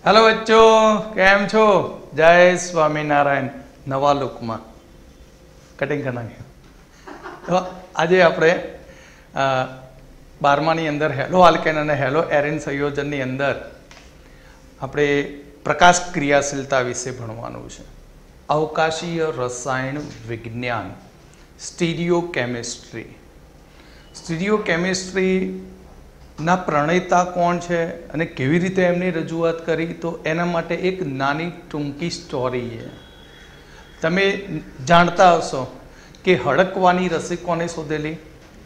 Hello बच्चों, केम छो? जय स्वामीनारायण। नवा लुक में कटिंग करना है। तो आज आप 12मा अंदर हेलो आल्केन और हेलो एरिन संयोजन अंदर આપણે પ્રકાશ ક્રિયાશીલતા વિશે ભણવાનું છે। અવકાશીય રસાયણ વિજ્ઞાન, સ્ટીરિયોકેમિસ્ટ્રી। સ્ટીરિયોકેમિસ્ટ્રીના પ્રણેતા કોણ છે અને કેવી રીતે એમની રજૂઆત કરી, તો એના માટે એક નાની ટૂંકી સ્ટોરી છે। તમે જાણતા હશો કે હડકવાની રસી કોને શોધેલી?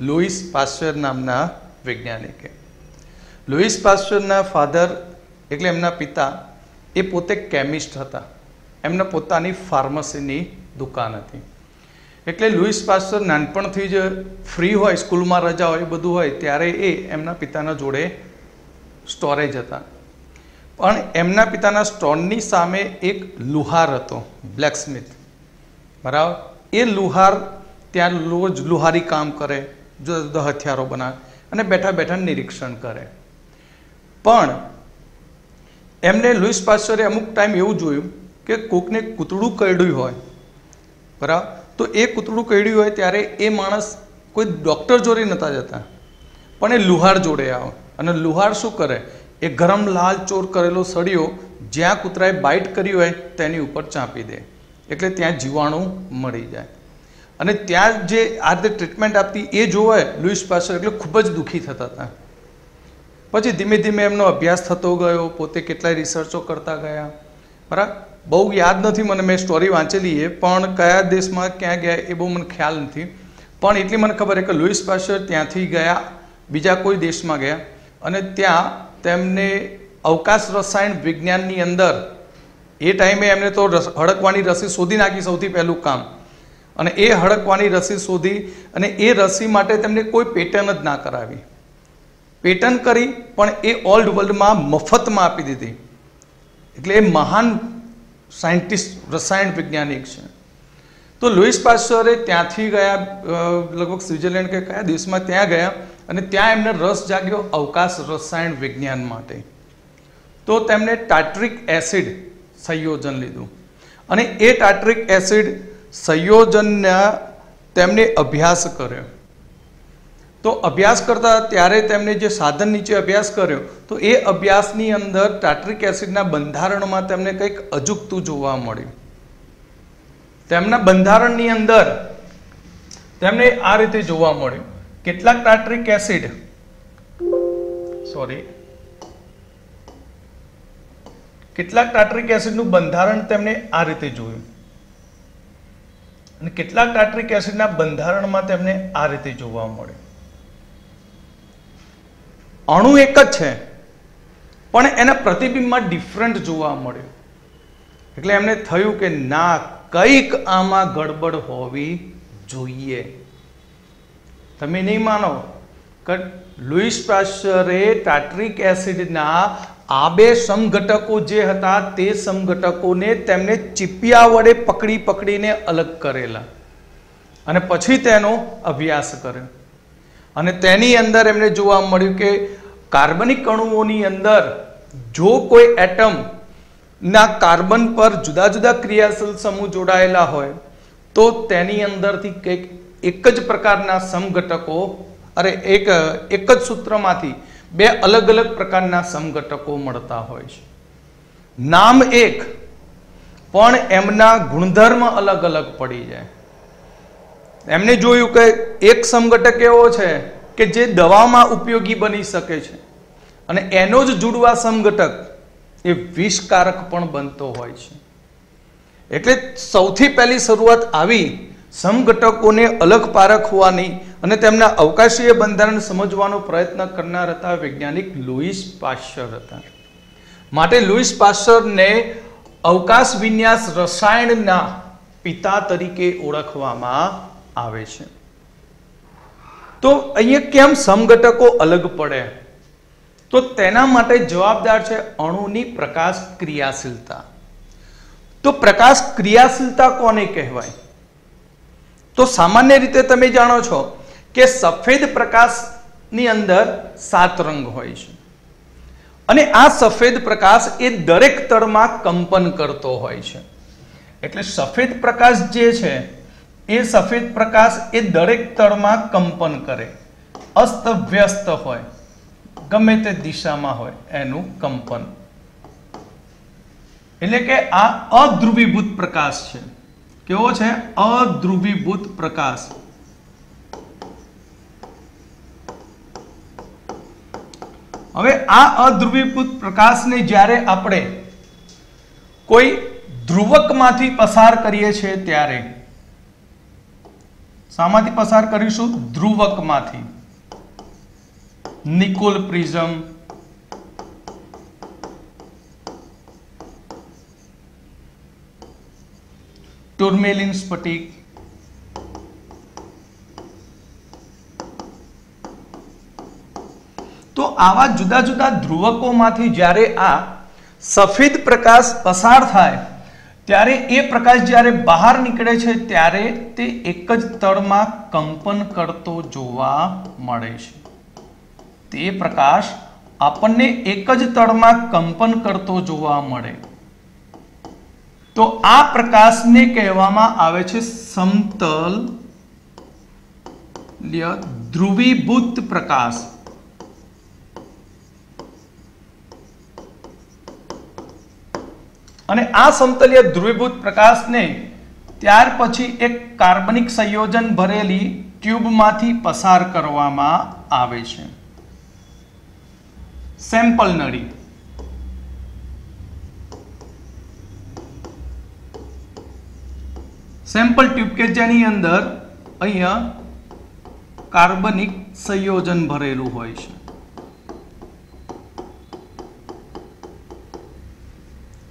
લुईस પાસ્ચર નામના વૈજ્ઞાનિકે। લुईस પાસ્ચરના ફાધર એટલે એમના પિતા એ પોતે કેમિસ્ટ હતા। એમના પોતાની ફાર્મસીની દુકાન હતી। એટલે લुईस પાસ્ચર નાનપણથી જ ફ્રી હોય, સ્કૂલમાં રજા હોય, બધું હોય ત્યારે એ એમના પિતાના જોડે સ્ટોરે જતા। પણ એમના પિતાના સ્ટોરની સામે એક લુહાર હતો, બ્લેકસ્મિથ, બરાબર। એ લુહાર ત્યાં રોજ લુહારી કામ કરે, જુદા જુદા હથિયારો બનાવે અને બેઠા બેઠા નિરીક્ષણ કરે। પણ એમને લुईस પાસ્ચરે અમુક ટાઈમ એવું જોયું કે કોકને કૂતડું કરડ્યું હોય, બરાબર, તો એ કૂતડું કરડ્યું હોય ત્યારે એ માણસ કોઈ ડૉક્ટર જોડે નહોતા જતા, પણ એ લુહાર જોડે આવે અને લુહાર શું કરે, એ ગરમ લાલ ચોર કરેલો સળિયો જ્યાં કૂતરાએ બાઇટ કરી હોય તેની ઉપર ચાંપી દે, એટલે ત્યાં જીવાણુ મળી જાય। અને ત્યાં જે આ રીતે ટ્રીટમેન્ટ આપતી એ જોવે લुईस પાસ્ચર એટલે ખૂબ જ દુઃખી થતા હતા। પછી ધીમે ધીમે એમનો અભ્યાસ થતો ગયો, પોતે કેટલાય રિસર્ચો કરતા ગયા, બરાબર। બહુ યાદ નથી મને, મેં સ્ટોરી વાંચેલી છે, પણ કયા દેશમાં ક્યાં ગયા એ બહુ મને ખ્યાલ નથી, પણ એટલી મને ખબર છે કે લुईस પાસ્ચર ત્યાંથી ગયા, બીજા કોઈ દેશમાં ગયા અને ત્યાં તેમને અવકાશ રસાયણ વિજ્ઞાનની અંદર એ ટાઈમે એમને તો હડકવાની રસી શોધી નાખી, સૌથી પહેલું કામ। અને એ હડકવાની રસી શોધી અને એ રસી માટે તેમને કોઈ પેટન્ટ જ ના કરાવી, પેટન્ટ કરી પણ એ ઓલ્ડ વર્લ્ડમાં મફતમાં આપી દીધી। એટલે એ મહાન સાયન્ટિસ્ટ, રસાયણ વૈજ્ઞાનિક છે। તો લुईस પાસ્ચરે ત્યાંથી ગયા, લગભગ સ્વિટ્ઝરલેન્ડ કે કયા દેશમાં ત્યાં ગયા અને ત્યાં એમને રસ જાગ્યો અવકાશ રસાયણ વિજ્ઞાન માટે। તો તેમણે ટાર્ટરિક એસિડ સંયોજન લીધું અને એ ટાર્ટરિક એસિડ સંયોજનના તેમણે અભ્યાસ કર્યો। તો અભ્યાસ કરતા ત્યારે તેમણે જે સાધન નીચે અભ્યાસ કર્યો, તો એ અભ્યાસની અંદર ટાર્ટરિક એસિડના બંધારણમાં તેમને કંઈક અજુગતું જોવા મળ્યું। તેમના બંધારણની અંદર તેમને આ રીતે જોવા મળ્યું, કેટલાક ટાર્ટરિક એસિડ કેટલાક ટાર્ટરિક એસિડનું બંધારણ તેમણે આ રીતે જોયું અને કેટલાક ટાર્ટરિક એસિડના બંધારણમાં તેમને આ રીતે જોવા મળ્યું। અણુ એક જ છે પણ એના પ્રતિબિંબમાં ડિફરન્ટ જોવા મળ્યું। એટલે એમને થયું કે ના, કંઈક આમાં ગડબડ હોવી જોઈએ। તમે નહીં માનો કે લुईस પાસ્ચરે ટાર્ટરિક એસિડના આ બે સમઘટકો જે હતા તે સમઘટકોને તેમને ચીપિયા વડે પકડી પકડીને અલગ કરેલા અને પછી તેનો અભ્યાસ કર્યો અને તેની અંદર એમને જોવા મળ્યું કે કાર્બનિક અણુઓની અંદર જો કોઈ એટમ ના કાર્બન પર જુદા જુદા ક્રિયાશીલ સમૂહ જોડાયેલા હોય તો તેની અંદરથી કંઈક એક જ પ્રકારના સમઘટકો, એક જ સૂત્રમાંથી બે અલગ અલગ પ્રકારના સમઘટકો મળતા હોય છે। નામ એક પણ એમના ગુણધર્મ અલગ અલગ પડી જાય। એમને જોયું કે એક સમઘટક એવો છે કે જે દવામાં ઉપયોગી બની શકે છે અને એનો જ જુડવા સમઘટક એ વિષકારક પણ બનતો હોય છે। એટલે સૌથી પહેલી શરૂઆત આવી સમઘટકોને અલગ પારખવાની અને તેમના અવકાશીય બંધારણ સમજવાનો પ્રયત્ન કરનાર હતા વૈજ્ઞાનિક લुईस પાસ્ચર હતા। માટે લुईस પાસ્ચરને અવકાશ વિન્યાસ રસાયણના પિતા તરીકે ઓળખવામાં આવે છે। તો અહીંયા કેમ સમઘટકો અલગ પડે, તો તેના માટે જવાબદાર છે અણુની પ્રકાશ ક્રિયાશીલતા। તો પ્રકાશ ક્રિયાશીલતા કોને કહેવાય? તો સામાન્ય રીતે તમે જાણો છો કે સફેદ પ્રકાશની અંદર 7 રંગ હોય છે અને આ સફેદ પ્રકાશ એ દરેક તળમાં કંપન કરતો હોય છે. એટલે સફેદ પ્રકાશ જે છે એ સફેદ પ્રકાશ એ દરેક તળમાં કંપન કરે, અસ્ત વ્યસ્ત હોય, ગમે તે દિશામાં હોય એનું કંપન. એટલે કે આ અધ્રુવીભૂત પ્રકાશ છે. કેવો છે? અધ્રુવીભૂત પ્રકાશ. હવે આ અધ્રુવીભૂત પ્રકાશને જ્યારે આપણે કોઈ ધ્રુવકમાંથી પસાર કરીએ છીએ ત્યારે શામાંથી પસાર કરીશું? ધ્રુવકમાંથી. નિકોલ પ્રિઝમ, ટુર્મેલિન સ્ફટિક, તો આવા જુદા જુદા ધ્રુવકોમાંથી જ્યારે આ સફેદ પ્રકાશ પસાર થાય ત્યારે એ પ્રકાશ જ્યારે બહાર નીકળે છે ત્યારે તે એક જ તળમાં કંપન કરતો જોવા મળે છે. તે પ્રકાશ આપણને એક જ તળમાં કંપન કરતો જોવા મળે. તો આ પ્રકાશને કહેવામાં આવે છે સમતલ્ય ધ્રુવીભૂત પ્રકાશ. અને આ સમતલીય ધ્રુવીભૂત પ્રકાશને ત્યાર પછી એક કાર્બનિક સંયોજન ભરેલી ટ્યુબમાંથી પસાર કરવામાં આવે છે. સેમ્પલ નળી. સેમ્પલ ટ્યુબ કે જેની અંદર અહીંયા કાર્બનિક સંયોજન ભરેલું હોય છે.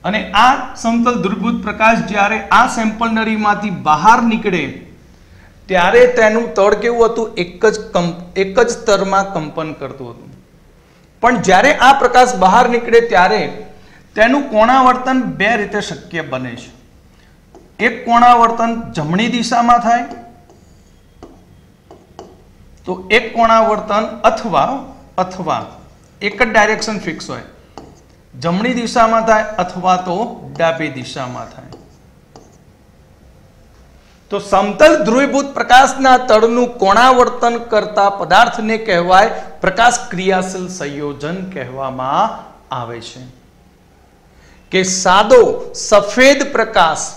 અને આ સમતલ ધ્રુવીભૂત પ્રકાશ જ્યારે આ સેમ્પલ નળીમાંથી બહાર નીકળે ત્યારે તેનું તળ કેવું હતું? એક જ સ્તરમાં કંપન કરતું હતું. પણ જ્યારે આ પ્રકાશ બહાર નીકળે ત્યારે તેનું કોણાવર્તન બે રીતે શક્ય બને છે. એક કોણાવર્તન જમણી દિશામાં થાય, તો એક કોણાવર્તન અથવા એક જ ડાયરેક્શન ફિક્સ હોય, જમણી દિશામાં થાય અથવા તો ડાબી દિશામાં થાય. તો સમતલ ધ્રુવીભૂત પ્રકાશના તળનું કોણાવર્તન કરતા પદાર્થને કહેવાય પ્રકાશ ક્રિયાશીલ સંયોજન કહેવામાં આવે છે. કે સાદો સફેદ પ્રકાશ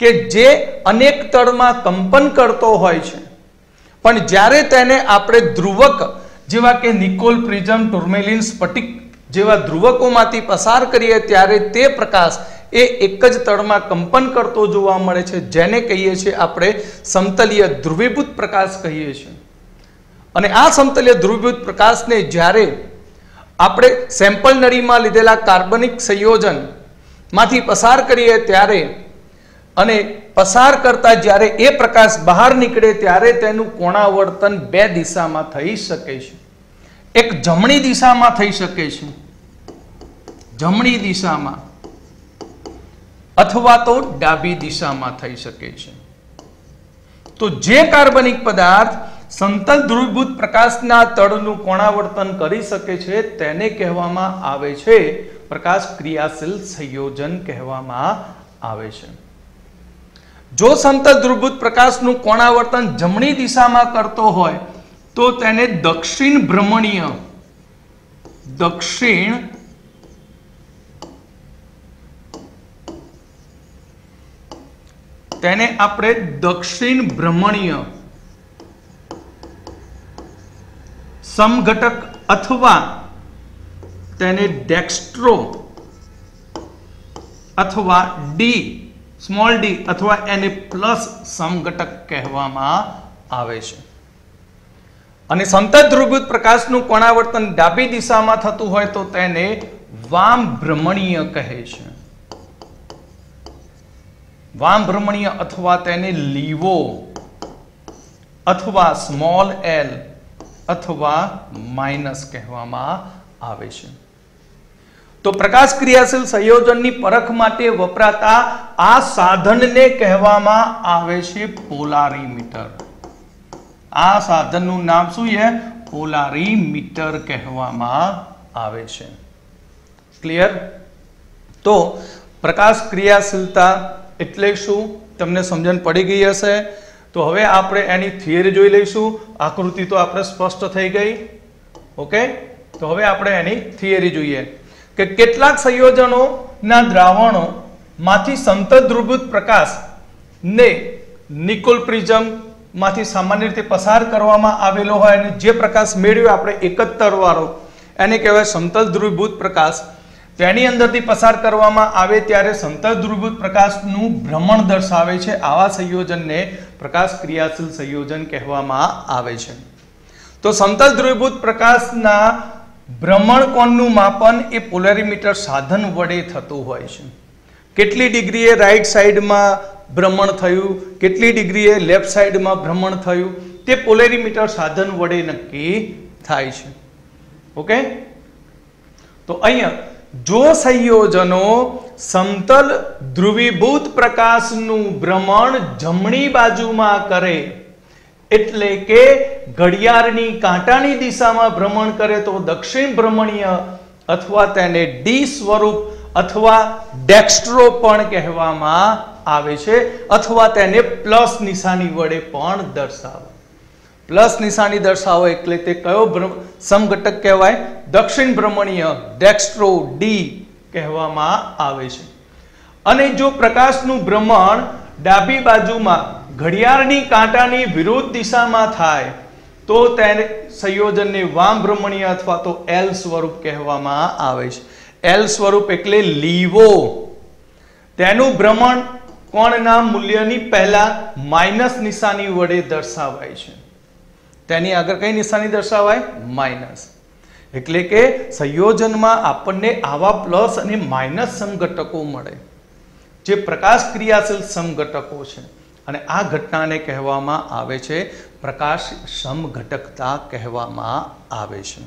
કે જે અનેક તળમાં કંપન કરતો હોય છે, પણ જ્યારે તેને આપણે ધ્રુવક જેવા કે નિકોલ પ્રિઝમ, ટુર્મેલિન સ્ફટિક જેવા ધ્રુવકોમાંથી પસાર કરીએ ત્યારે તે પ્રકાશ એ એક જ તળમાં કંપન કરતો જોવા મળે છે, જેને કહીએ છીએ આપણે સમતલીય ધ્રુવીભૂત પ્રકાશ કહીએ છીએ. અને આ સમતલીય ધ્રુવીભૂત પ્રકાશને જ્યારે આપણે સેમ્પલ નળીમાં લીધેલા કાર્બનિક સંયોજન માંથી પસાર કરીએ ત્યારે અને પસાર કરતા જ્યારે એ પ્રકાશ બહાર નીકળે ત્યારે તેનું કોણાવર્તન બે દિશામાં થઈ શકે છે. એક જમણી દિશામાં થઈ શકે છે, જમણી દિશામાં, અથવા તો ડાબી દિશામાં થઈ શકે છે. તો જે કાર્બનિક પદાર્થ સમતલ ધ્રુવીભૂત પ્રકાશના તળનું કોણાવર્તન કરી શકે છે તેને કહેવામાં આવે છે પ્રકાશ ક્રિયાશીલ સંયોજન કહેવામાં આવે છે. જો સમતલ ધ્રુવીભૂત પ્રકાશનું કોણાવર્તન જમણી દિશામાં કરતો હોય તો તેને દક્ષિણ ભ્રમણીય સમઘટક અથવા તેને ડેક્સ્ટ્રો અથવા સ્મોલ ડી અથવા એને પ્લસ સમઘટક કહેવામાં આવે છે. અને સમતલ ધ્રુવીભૂત પ્રકાશનું કોણાવર્તન ડાબી દિશામાં થતું હોય તો તેને વામ ભ્રમણીય કહે છે. વામ ભ્રમણીય અથવા તેને લીવો અથવા સ્મોલ એલ અથવા માઇનસ કહેવામાં આવે છે. તો પ્રકાશ ક્રિયાશીલ સંયોજનની પરખ માટે વપરાતા આ સાધનને કહેવામાં આવે છે પોલારીમીટર. આ સાધનનું નામ શું છે? પોલારીમીટર કહેવામાં આવે છે. ક્લિયર? તો પ્રકાશ ક્રિયાશીલતા એટલે શું તમને સમજણ પડી ગઈ હશે. તો હવે આપણે એની થિયરી જોઈ લઈશું. આકૃતિ તો આપણે સ્પષ્ટ થઈ ગઈ. ઓકે, તો હવે આપણે એની થિયરી જોઈએ કે કેટલાક સંયોજનોના દ્રાવણો માંથી સમતલ ધ્રુવીભૂત પ્રકાશ ને નિકોલ પ્રિઝમ માંથી સામાન્ય રીતે પસાર કરવામાં આવેલો હોય અને જે પ્રકાશ મેળવ્યો આપણે એકતર વાળો એને કહેવાય સમતલ ધ્રુવીભૂત પ્રકાશ. તેની અંદરથી પસાર કરવામાં આવે ત્યારે સમતલ ધ્રુવીભૂત પ્રકાશનું ભ્રમણ દર્શાવે છે. આવા સંયોજનને પ્રકાશ ક્રિયાશીલ સંયોજન કહેવામાં આવે છે. તો સમતલ ધ્રુવીભૂત પ્રકાશના ભ્રમણ કોણનું માપન એ પોલેરીમીટર સાધન વડે થતું હોય છે. કેટલી ડિગ્રીએ રાઈટ સાઈડમાં ભ્રમણ થયું, કેટલી ડિગ્રીએ લેફ્ટ સાઈડમાં ભ્રમણ થયું તે પોલેરીમીટર સાધન વડે નક્કી થાય છે. ઓકે, તો અહીંયા જો સંયોજનો સમતલ ધ્રુવીભૂત પ્રકાશનું ભ્રમણ જમણી બાજુમાં કરે એટલે કે ઘડિયાળની કાંટાની દિશામાં ભ્રમણ કરે તો દક્ષિણ ભ્રમણીય અથવા તેને ડી સ્વરૂપ અથવા ડેક્સ્ટ્રો પણ કહેવામાં આવે છે અથવા તેને પ્લસ નિશાની વડે પણ દર્શાવે. પ્લસ નિશાની દર્શાવો એટલે તે કયો સમઘટક કહેવાય? દક્ષિણ ભ્રમણીય ડેક્સ્ટ્રો ડી કહેવામાં આવે છે. અને જો પ્રકાશનું ભ્રમણ ડાબી બાજુમાં ઘડિયાળની કાંટાની વિરુદ્ધ દિશામાં થાય તો તેને સંયોજનને વામ ભ્રમણીય અથવા તો એલ સ્વરૂપ કહેવામાં આવે છે. એલ સ્વરૂપ એટલે લીવો. તેનું ભ્રમણ કોણના મૂલ્યની પહેલા માઇનસ નિશાની વડે દર્શાવાય છે. તેની આગળ કઈ નિશાની દર્શાવાય? માઇનસ. એટલે કે સંયોજનમાં આપણને આવા પ્લસ અને માઇનસ સમઘટકો મળે જે પ્રકાશ ક્રિયાશીલ સમઘટકો છે અને આ ઘટનાને કહેવામાં આવે છે પ્રકાશ સમઘટકતા કહેવામાં આવે છે.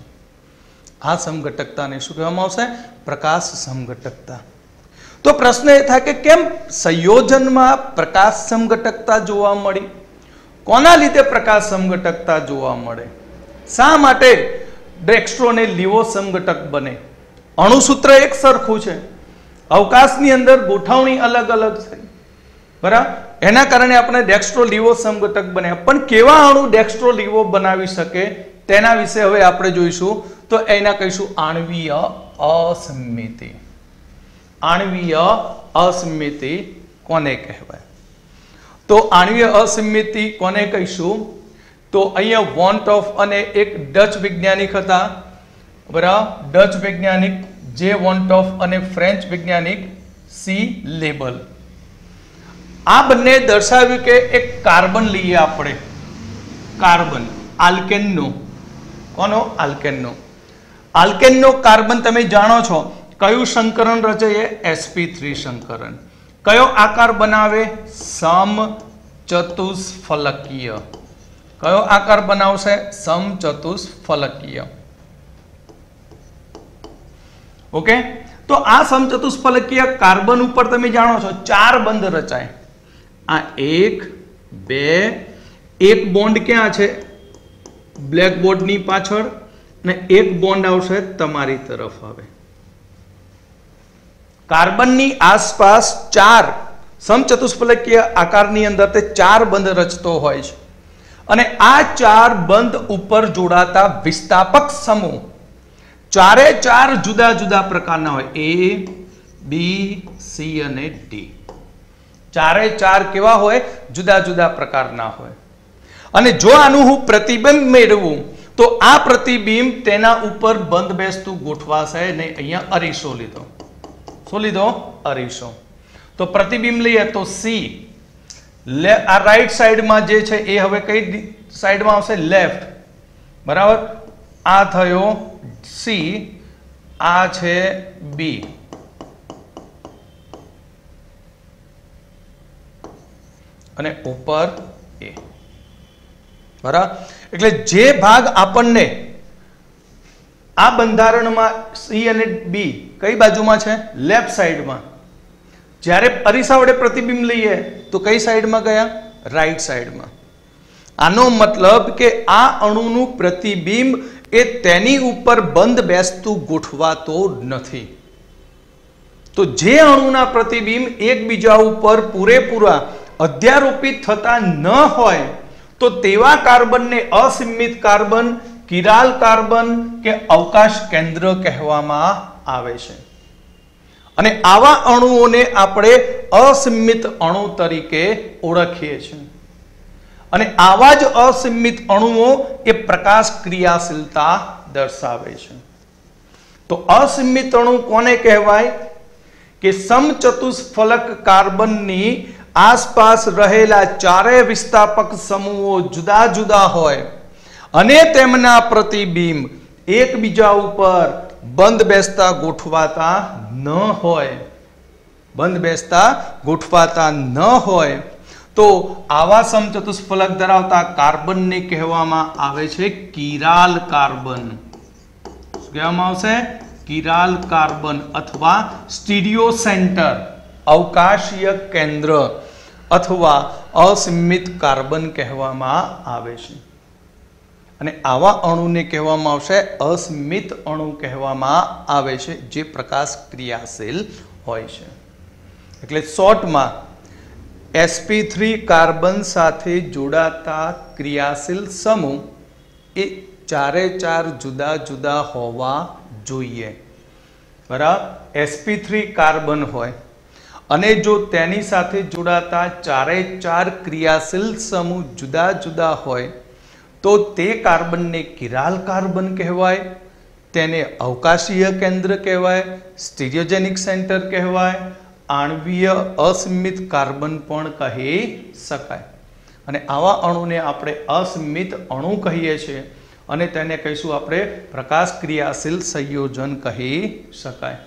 આ સમઘટકતાને શું કહેવામાં આવશે? પ્રકાશ સમઘટકતા. તો પ્રશ્ન એ થાય કે કેમ સંયોજનમાં પ્રકાશ સમઘટકતા જોવા મળી? કોના લીધે પ્રકાશ સમઘટકતા જોવા મળે? શા માટે ડેક્સ્ટ્રો અને લીવો સમઘટક બને? અણુસૂત્ર એક સરખું છે, અવકાશની અંદર ગોઠવણી અલગ અલગ છે, બરાબર? એના કારણે આપણે ડેક્સ્ટ્રો લીવો સમઘટક બને. પણ કેવા અણુ ડેક્સ્ટ્રો લીવો બનાવી શકે તેના વિશે હવે આપણે જોઈશું. તો એના કહીશું આણ્વીય અસમિતિ. આણ્વીય અસમિતિ કોને કહેવાય? તો આણ્વીય અસમિતિ કોને કહીશું? તો અહીંયા વોન્ટ ઓફ અને એક ડચ વૈજ્ઞાનિક હતા, બરાબર? ડચ વૈજ્ઞાનિક જે વોન્ટ ઓફ અને ફ્રેન્ચ વૈજ્ઞાનિક સી લેબલ. આ બંને દર્શાવ્યું કે એક કાર્બન લઈએ આપણે, કાર્બન આલ્કેનનો. કોનો? આલ્કેનનો. આલ્કેનનો કાર્બન તમે જાણો છો કયું સંકરણ રચે? sp3 સંકરણ. કયો આકાર બનાવે? સમચતુષ્ફલકીય. કયો આકાર બનાવશે? સમચતુષ્ફલકીય. ઓકે, તો આ સમચતુષ્ફલકીય કાર્બન ઉપર તમે જાણો છો 4 બંધ રચાય. આ 1 2, એક બોન્ડ ક્યાં છે? બ્લેક બોર્ડની પાછળ, અને એક બોન્ડ આવશે તમારી તરફ આવે. કાર્બનની આસપાસ 4 સમચતુષ્ફલકીય આકારની અંદર તે 4 બંધ રચતો હોય છે અને આ 4 બંધ ઉપર જોડાતા વિસ્થાપક સમૂહ 4 જુદા જુદા પ્રકારના હોય. A, B, C અને D. 4 કેવા હોય? જુદા જુદા પ્રકારના હોય. અને જો આનું હું પ્રતિબિંબ મેળવું તો આ પ્રતિબિંબ તેના ઉપર બંધ બેસતું ગોઠવાશે નહીં. અહીંયા અરીસો લીધો. શું લીધો? અરીસો. તો પ્રતિબિંબ લઈએ તો C. આ રાઈટ સાઈડમાં જે છે એ હવે કઈ સાઈડમાં આવશે? લેફ્ટ. બરાબર? આ થયો C, આ છે B. અને ઉપર A. બરાબર? એટલે જે ભાગ આપણને આ બંધારણમાં C અને B કઈ બાજુમાં છે? લેફ્ટ સાઈડમાં. જ્યારે અરીસા વડે પ્રતિબિંબ લઈએ તો કઈ સાઈડમાં ગયા? રાઈટ સાઈડમાં. આનો મતલબ કે આ અણુનું પ્રતિબિંબ એ તેની ઉપર બંધ બેસતું ગોઠવાતો નથી. तो जे अणुना प्रतिबिंब एकबीजा उपर पूरेपूरा अध्यारोपित थता न होय तो तेवा कार्बन ने असीमित कार्बन, किराल कार्बन के अवकाश केंद्र कहेवामां आवे छे। अने आवा अणुओने आपणे असीमित अणु तरीके ओळखीए छीए। अने आवा ज असीमित अणुओ ए प्रकाश क्रियाशीलता दर्शावे छे। तो असीमित अणु कोने कहेवाय के समचतुष्फलक कार्बननी आसपास रहेला चारे विस्थापक समूहो जुदा जुदा होय अने तेमना प्रतिबिंब एकबीजा उपर बंध बेसता गोठवाता न होय, बंध बेसता गोठवाता न होय तो आवा समचतुष्फलक धरावता कार्बन ने कहेवामां आवे छे किराल कार्बन। शुं कहेवामां आवशे? किराल कार्बन अथवा स्टीरियो सेंटर, अवकाशीय केंद्र अथवा असीमित कार्बन कहेवामां आवे छे। अने आवा अणुने कहेवामां आवशे असीमित अणु कहेवामां आवे छे जे प्रकाश क्रियाशील होय छे। એટલે શોર્ટમાં sp3 કાર્બન સાથે જોડાતા ક્રિયાશીલ સમૂહ એ ચારે ચાર જુદા જુદા હોવા જોઈએ। બરાબર, sp3 કાર્બન હોય અને જો તેની સાથે જોડાતા ચારે ચાર ક્રિયાશીલ સમૂહ જુદા જુદા હોય તો તે કાર્બનને કિરાલ કાર્બન કહેવાય, તેને અવકાશીય કેન્દ્ર કહેવાય, સ્ટીરિયોજેનિક સેન્ટર કહેવાય, आणवीय असीमित कार्बन पण कही शकाय। अने आवा अणुने आपणे असीमित अणु कहीए छीए अने तेने कहीशुं आपणे प्रकाश क्रियाशील संयोजन कही शकाय।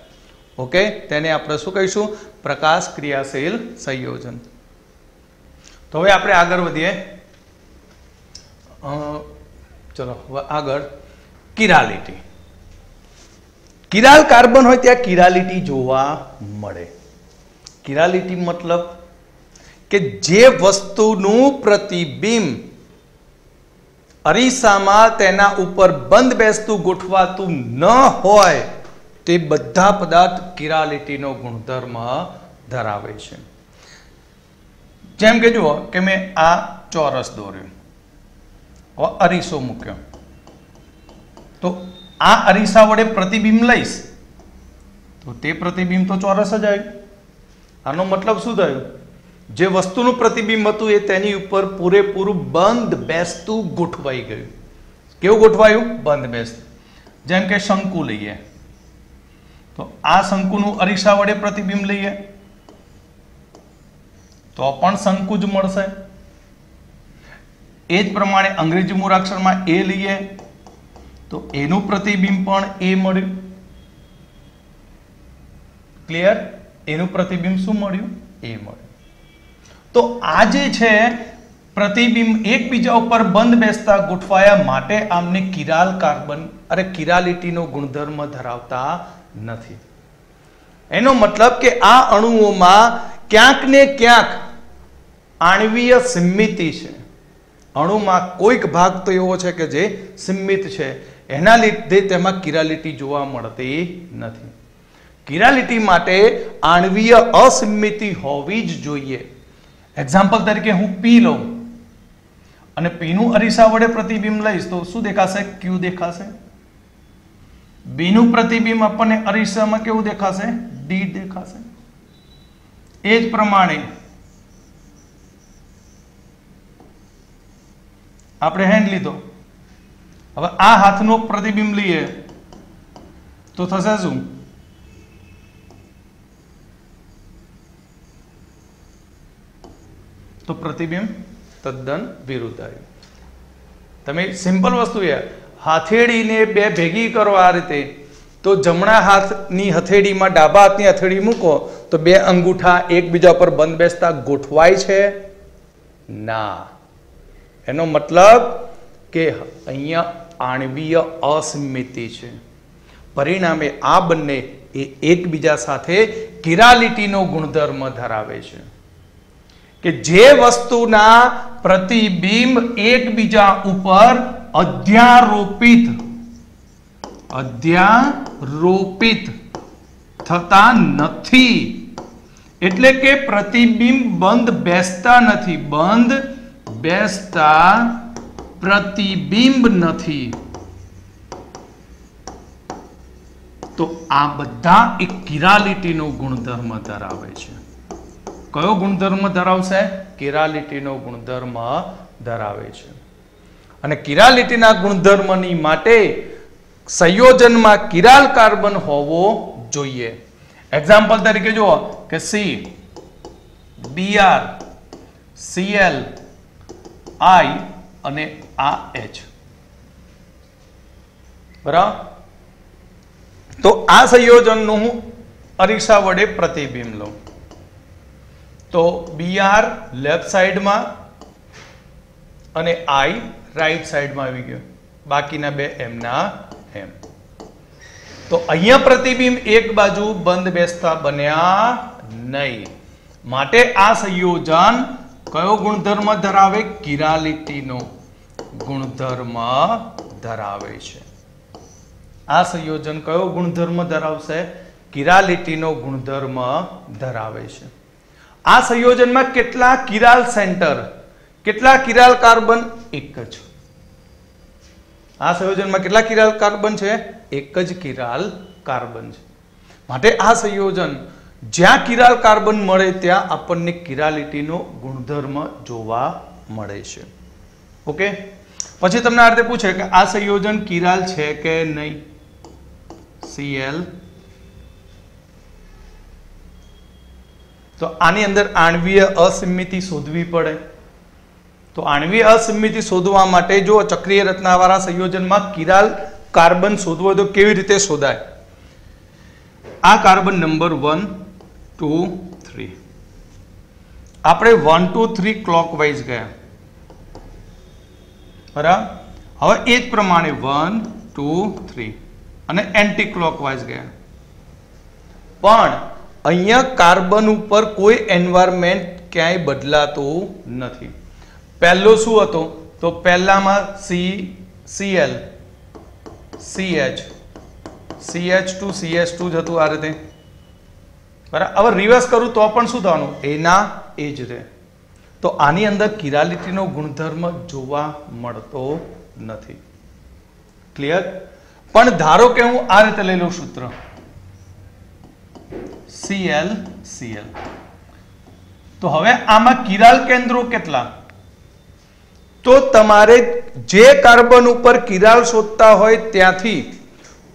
ओके, तेने आपणे शुं कहीशुं? प्रकाश क्रियाशील संयोजन। तो हवे आपणे आगळ वधीए। चलो आगळ किरालिटी। किराल कार्बन होय त्यां किरालिटी जोवा मळे। किरालिटी मतलब के जे वस्तुનું प्रतिबिंब अरीसाમાં તેના ઉપર બંધ બેસતું ગોઠવાતું ન હોય તે બધા પદાર્થ કિરાલિટીનો ગુણધર્મ ધરાવે છે। જેમ કે જુઓ કે મેં આ ચોરસ દોર્યું, હવે અરીસો મૂક્યો તો આ અરીસા વડે પ્રતિબિંબ લઈશ તો તે પ્રતિબિંબ તો ચોરસ જ આવ્યું। આનો મતલબ શું થયું? જે વસ્તુનું પ્રતિબિંબ હતું એ તેની ઉપર પૂરેપૂરું બંધ બેસતું ગોઠવાઈ ગયું। કેવું ગોઠવાયું? બંધ બેસતું। જેમ કે શંકુ લઈએ તો આ શંકુનું અરીસા વડે પ્રતિબિંબ લઈએ તો પણ શંકુ જ મળશે। એ જ પ્રમાણે અંગ્રેજી મૂળાક્ષરમાં એ લઈએ તો એનું પ્રતિબિંબ પણ એ મળ્યું। ક્લિયર? એનું પ્રતિબિંબ શું મળ્યું? એ મળ્યું। તો આ જે છે પ્રતિબિંબ એકબીજા ઉપર બંધ બેસતા ગોઠવાયા માટે આમને કિરાલ કાર્બન અરે કિરાલિટીનો ગુણધર્મ ધરાવતા નથી। એનો મતલબ કે આ અણુઓમાં ક્યાંક ને ક્યાંક आणवीय સિમિતિ છે। અણુમાં કોઈક ભાગ તો એવો છે કે જે સિમિત છે, એના લીધે તેમાં કિરાલિટી જોવા મળતી નથી। किरालिटी माटे आणवीय असीमिति होवी ज जोईए। एक्जाम्पल तरीके हूँ पी लऊं अने पी नु अरीसा वडे प्रतिबिंब लईश तो शुं देखाशे? क्यू देखाशे। बी नु प्रतिबिंब आपणे अरीसामां केवुं देखाशे? डी देखाशे। ए ज प्रमाणे आपणे हेन्ड लीधो, हवे आ हाथनो प्रतिबिंब लईए तो थशे शुं? तो प्रतिबिंब तद्दन विरुद्ध आव्युं। तमे सिंपल वस्तु है, हथेळीने बे भेगी करो आ रीते तो जमणा हाथनी हथेळीमां डाबा हाथनी हथेळी मूको तो बे अंगूठा एकबीजा पर बंध बेसता गोठवाय छे ना। एनो मतलब के अहींया आणवीय असीमिति छे, परिणामे आ बंने एकबीजा साथे किरालिटीनो गुणधर्म धरावे छे कि जे वस्तुना प्रतिबिंब एकबीजा उपर अध्यारोपित थता नथी। નથી, એટલે કે પ્રતિબિંબ બંધ બેસતા નથી, બંધ બેસતા પ્રતિબિંબ નથી. તો આ બધા એક કિરાલિટીનો ગુણધર્મ ધરાવે છે. કયો ગુણધર્મ ધરાવશે? કિરાલિટીનો ગુણધર્મ ધરાવે છે. અને કિરાલિટીના ગુણધર્મની માટે સંયોજનમાં કિરાલ કાર્બન હોવો જોઈએ. એક્ઝામ્પલ તરીકે જુઓ કે સી Br Cl I અને આ H, બરાબર. તો આ સંયોજનનું હું અરીસા વડે પ્રતિબિંબ લઉં તો Br લેફ્ટ સાઈડમાં અને I રાઈટ સાઈડમાં આવી ગયો, બાકીના બે એમના એમ. તો અહીંયા પ્રતિબિંબ એક બાજુ બંધ બેસતા બન્યા નહીં, માટે આ સંયોજન કયો ગુણધર્મ ધરાવે? કિરાલિટીનો ગુણધર્મ ધરાવે છે. આ સંયોજન કયો ગુણધર્મ ધરાવશે? કિરાલિટીનો ગુણધર્મ ધરાવે છે. આ સંયોજનમાં કેટલા કિરાલ સેન્ટર, કેટલા કિરાલ કાર્બન? એક જ. આ સંયોજનમાં કેટલા કિરાલ કાર્બન છે? એક જ કિરાલ કાર્બન છે. માટે આ સંયોજન જ્યાં કિરાલ કાર્બન મળે ત્યાં આપણને કિરાલિટીનો ગુણધર્મ જોવા મળે છે. ઓકે. પછી તમને આ રીતે પૂછે કે આ સંયોજન કિરાલ છે કે નહીં? Cl. તો આની અંદર આણ્વીય અસમિતિ શોધવી પડે. તો આણ્વીય અસમિતિ શોધવા માટે જો ચક્રીય રચનાવાળા સંયોજનમાં કિરાલ કાર્બન શોધવો હોય તો કેવી રીતે શોધાય? આ કાર્બન નંબર 1 2 3, આપણે 1 2 3 ક્લોકવાઇઝ ગયા, બરાબર. હવે એ જ પ્રમાણે 1 2 3 અને એન્ટી ક્લોકવાઇઝ ગયા. પણ અહીંયા કાર્બન ઉપર કોઈ એન્વાયરમેન્ટ ક્યાંય બદલાતું નથી. પહેલો શું હતો? તો પહેલામાં Cl CH CH2 CH2 જ હતું આ રીતે, બરાબર. હવે રિવર્સ કરું તો પણ શું થવાનું? એના એ જ રહે. તો આની અંદર કિરાલિટીનો ગુણધર્મ જોવા મળતો નથી. ક્લિયર? પણ ધારો કે હું આ રીતે લઈ લઉં સૂત્ર Cl Cl, તો હવે આમાં કિરાલ કેન્દ્રો કેટલા? તો તમારે જે કાર્બન ઉપર કિરાલ શોધતા હોય ત્યાંથી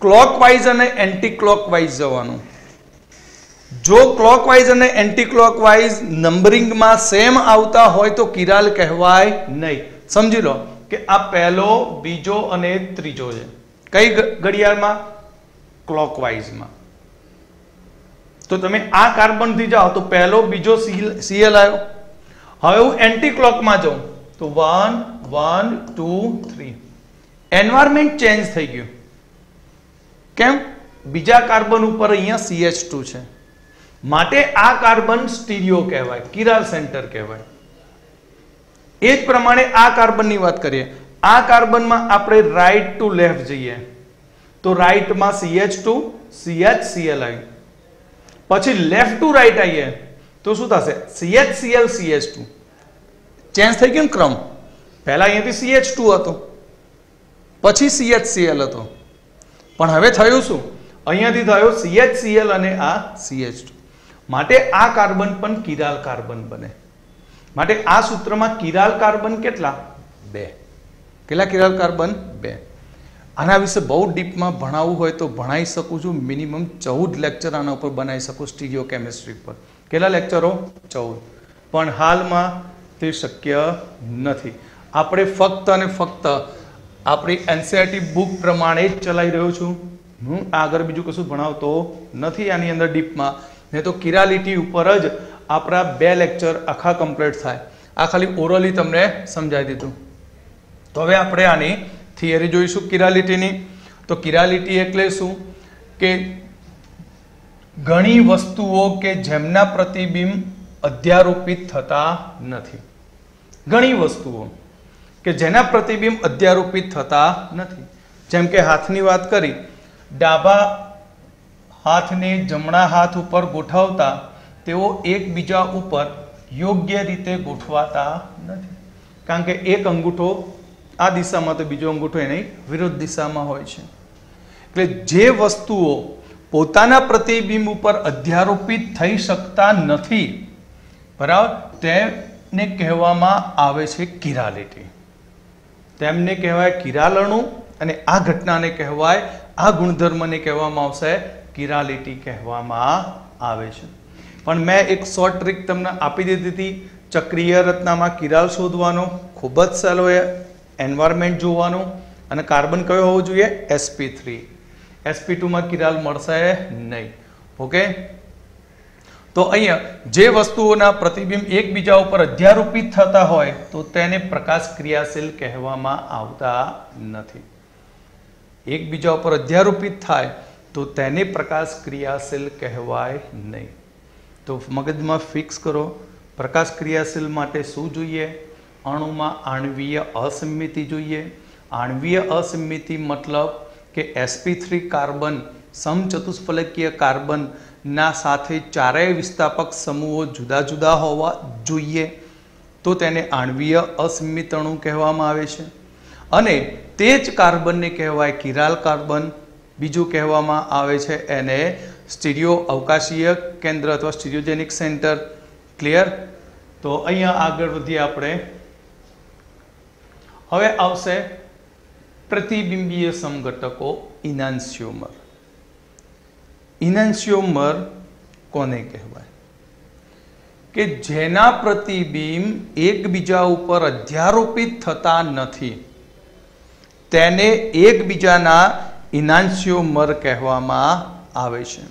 ક્લોકવાઇઝ અને એન્ટી ક્લોકવાઇઝ જવાનું. જો ક્લોકવાઇઝ અને એન્ટી ક્લોકવાઇઝ નંબરિંગમાં સેમ આવતા હોય તો કિરાલ કહેવાય નહીં. સમજી લો કે આ પહેલો, બીજો અને ત્રીજો છે. કઈ ઘડિયાળમાં? ક્લોકવાઇઝમાં. તો તમે આ કાર્બન થી જાઓ તો પહેલો, બીજો Cl આવ્યો. હવે હું એન્ટી ક્લોકમાં જાઉં તો 1 1 2 3, એન્વાયરમેન્ટ ચેન્જ થઈ ગયું. કેમ? બીજા કાર્બન ઉપર અહીંયા CH2 છે, માટે આ કાર્બન સ્ટીરિયો કહેવાય, કિરાલ સેન્ટર કહેવાય. એ જ પ્રમાણે આ કાર્બનની વાત કરીએ. આ કાર્બનમાં આપણે રાઈટ ટુ લેફ્ટ જઈએ તો રાઈટમાં CH2 CH Cl આવ્યું. પછી લેફ્ટ ટુ રાઈટ આવીએ તો શું થશે? CHCl CH2. ચેન્જ થઈ ગયું ક્રમ. પહેલા અહીંયાથી CH2 હતો, પછી CHCl હતો, પણ હવે થયું શું? અહીંયાથી થયો CHCl અને આ CH2. માટે આ કાર્બન પણ કિરાલ કાર્બન બને. માટે આ સૂત્રમાં કિરાલ કાર્બન કેટલા? 2. કેટલા કિરાલ કાર્બન? 2. આના વિશે બહુ ડીપમાં ભણાવવું હોય તો ભણાવી શકું છું. મિનિમમ 14 લેક્ચર આના ઉપર બનાવી શકું સ્ટીરિયો કેમિસ્ટ્રી પર. કેટલા લેક્ચરો? 14. પણ હાલમાં તે શક્ય નથી. આપણે ફક્ત અને ફક્ત આપણી NCERT બુક પ્રમાણે જ ચલાવી રહ્યો છું. હું આગળ બીજું કશું ભણાવતો નથી આની અંદર ડીપમાં. નહીં તો કિરાલિટી ઉપર જ આપણા 2 લેક્ચર આખા કમ્પ્લીટ થાય. આ ખાલી ઓરલી તમને સમજાવી દીધું. તો હવે આપણે આની થિયરી જોઈશું કિરાલિટીની. તો કિરાલિટી એટલે શું? કે ઘણી વસ્તુઓ કે જેમના પ્રતિબિંબ અધ્યારોપિત થતા નથી. ઘણી વસ્તુઓ કે જેના પ્રતિબિંબ અધ્યારોપિત થતા નથી. જેમ કે હાથની વાત કરી, ડાબા હાથને જમણા હાથ ઉપર ગોઠવતા તેઓ એકબીજા ઉપર યોગ્ય રીતે ગોઠવાતા નથી, કારણ કે એક અંગૂઠો આ દિશામાં તો બીજો અંગૂઠો એની વિરુદ્ધ દિશામાં હોય છે. એટલે જે વસ્તુઓ પોતાના પ્રતિબિંબ ઉપર અધ્યારોપિત થઈ શકતા નથી, બરાબર, તેને કહેવામાં આવે છે કિરાલિટી. તેમને કહેવાય કિરાલણું, અને આ ઘટનાને કહેવાય, આ ગુણધર્મને કહેવામાં આવશે કિરાલિટી કહેવામાં આવે છે. પણ મેં એક શોર્ટ ટ્રીક તમને આપી દીધી હતી, ચક્રીય રચનામાં કિરાલ શોધવાનો, ખૂબ જ સહેલો એન્વાયરમેન્ટ જોવાનું, અને કાર્બન કયો હોવો જોઈએ? sp3. sp2 માં કિરાલ મળશે નહીં. ઓકે, તો અહીંયા જે વસ્તુઓના પ્રતિબિંબ એકબીજા ઉપર અધ્યારોપિત થતા હોય તો તેને પ્રકાશ ક્રિયાશીલ કહેવામાં આવતા નથી. એકબીજા ઉપર અધ્યારોપિત થાય તો તેને પ્રકાશ ક્રિયાશીલ કહેવાય નહીં. તો મગજમાં ફિક્સ કરો, પ્રકાશ ક્રિયાશીલ માટે શું જોઈએ? અણુમાં આણ્વીય અસમિતિ જોઈએ. આણ્વીય અસમિતિ મતલબ કે sp3 કાર્બન સમચતુષ્ફલકીય કાર્બન ના સાથે ચારેય વિસ્થાપક સમૂહો જુદા જુદા હોવા જોઈએ, તો તેને આણ્વીય અસમિત અણુ કહેવામાં આવે છે. અને તે જ કાર્બનને કહેવાય કિરાલ કાર્બન. બીજું કહેવામાં આવે છે એને સ્ટીરિયો અવકાશીય કેન્દ્ર અથવા સ્ટીરિયોજેનિક સેન્ટર. ક્લિયર? તો અહીંયા આગળ વધીએ આપણે. હવે આવશે પ્રતિબિંબીય સમઘટકો, ઇનાન્સ્યોમર. ઇનાન્સ્યોમર કોને કહેવાય? કે જેના પ્રતિબિંબ એકબીજા ઉપર અધ્યારોપિત થતા નથી, તેને એકબીજાના ઇનાન્સ્યોમર કહેવામાં આવે છે.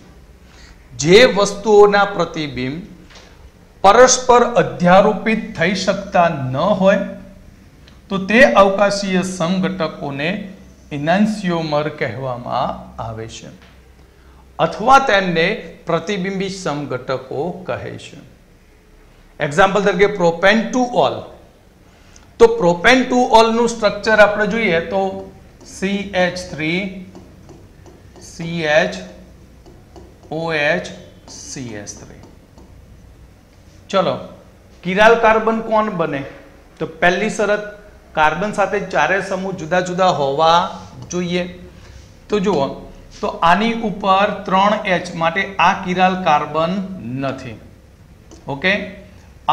જે વસ્તુઓના પ્રતિબિંબ પરસ્પર અધ્યારોપિત થઈ શકતા ન હોય તો તે અવકાશીય સમઘટકોને ઇનાન્સ્યોમર કહેવામાં આવે છે, અથવા તેમને પ્રતિબિંબી સમઘટકો કહે છે. એક્ઝામ્પલ તરીકે પ્રોપેન ટુ ઓલ. તો પ્રોપેન ટુ ઓલ નું સ્ટ્રક્ચર આપણે જોઈએ તો CH3 CH OH CS3. ચલો, કિરાલ કાર્બન કોણ બને? તો પહેલી શરત, કાર્બન સાથે ચારે સમૂહ જુદા જુદા હોવા જોઈએ. તો જુઓ, તો આની ઉપર 3H માટે આ કિરાલ કાર્બન નથી. ઓકે,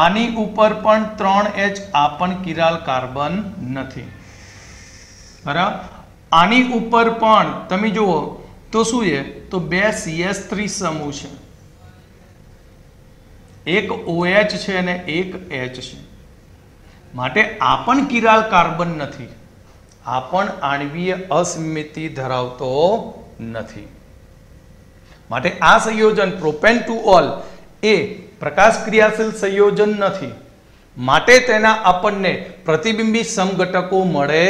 આની ઉપર પણ 3H, આ પણ કિરાલ કાર્બન નથી. બરાબર, આની ઉપર પણ તમે જુઓ તો શું છે? તો બે CH3 સમૂહ છે, એક OH છે અને એક H છે, માટે આ પણ કિરાલ કાર્બન નથી. આ પણ આણ્વીય અસમિતિ ધરાવતો નથી. માટે આ સંયોજન પ્રોપેન ટુ ઓલ એ પ્રકાશ ક્રિયાશીલ સંયોજન નથી, માટે તેના આપણને પ્રતિબિંબી સમઘટકો મળે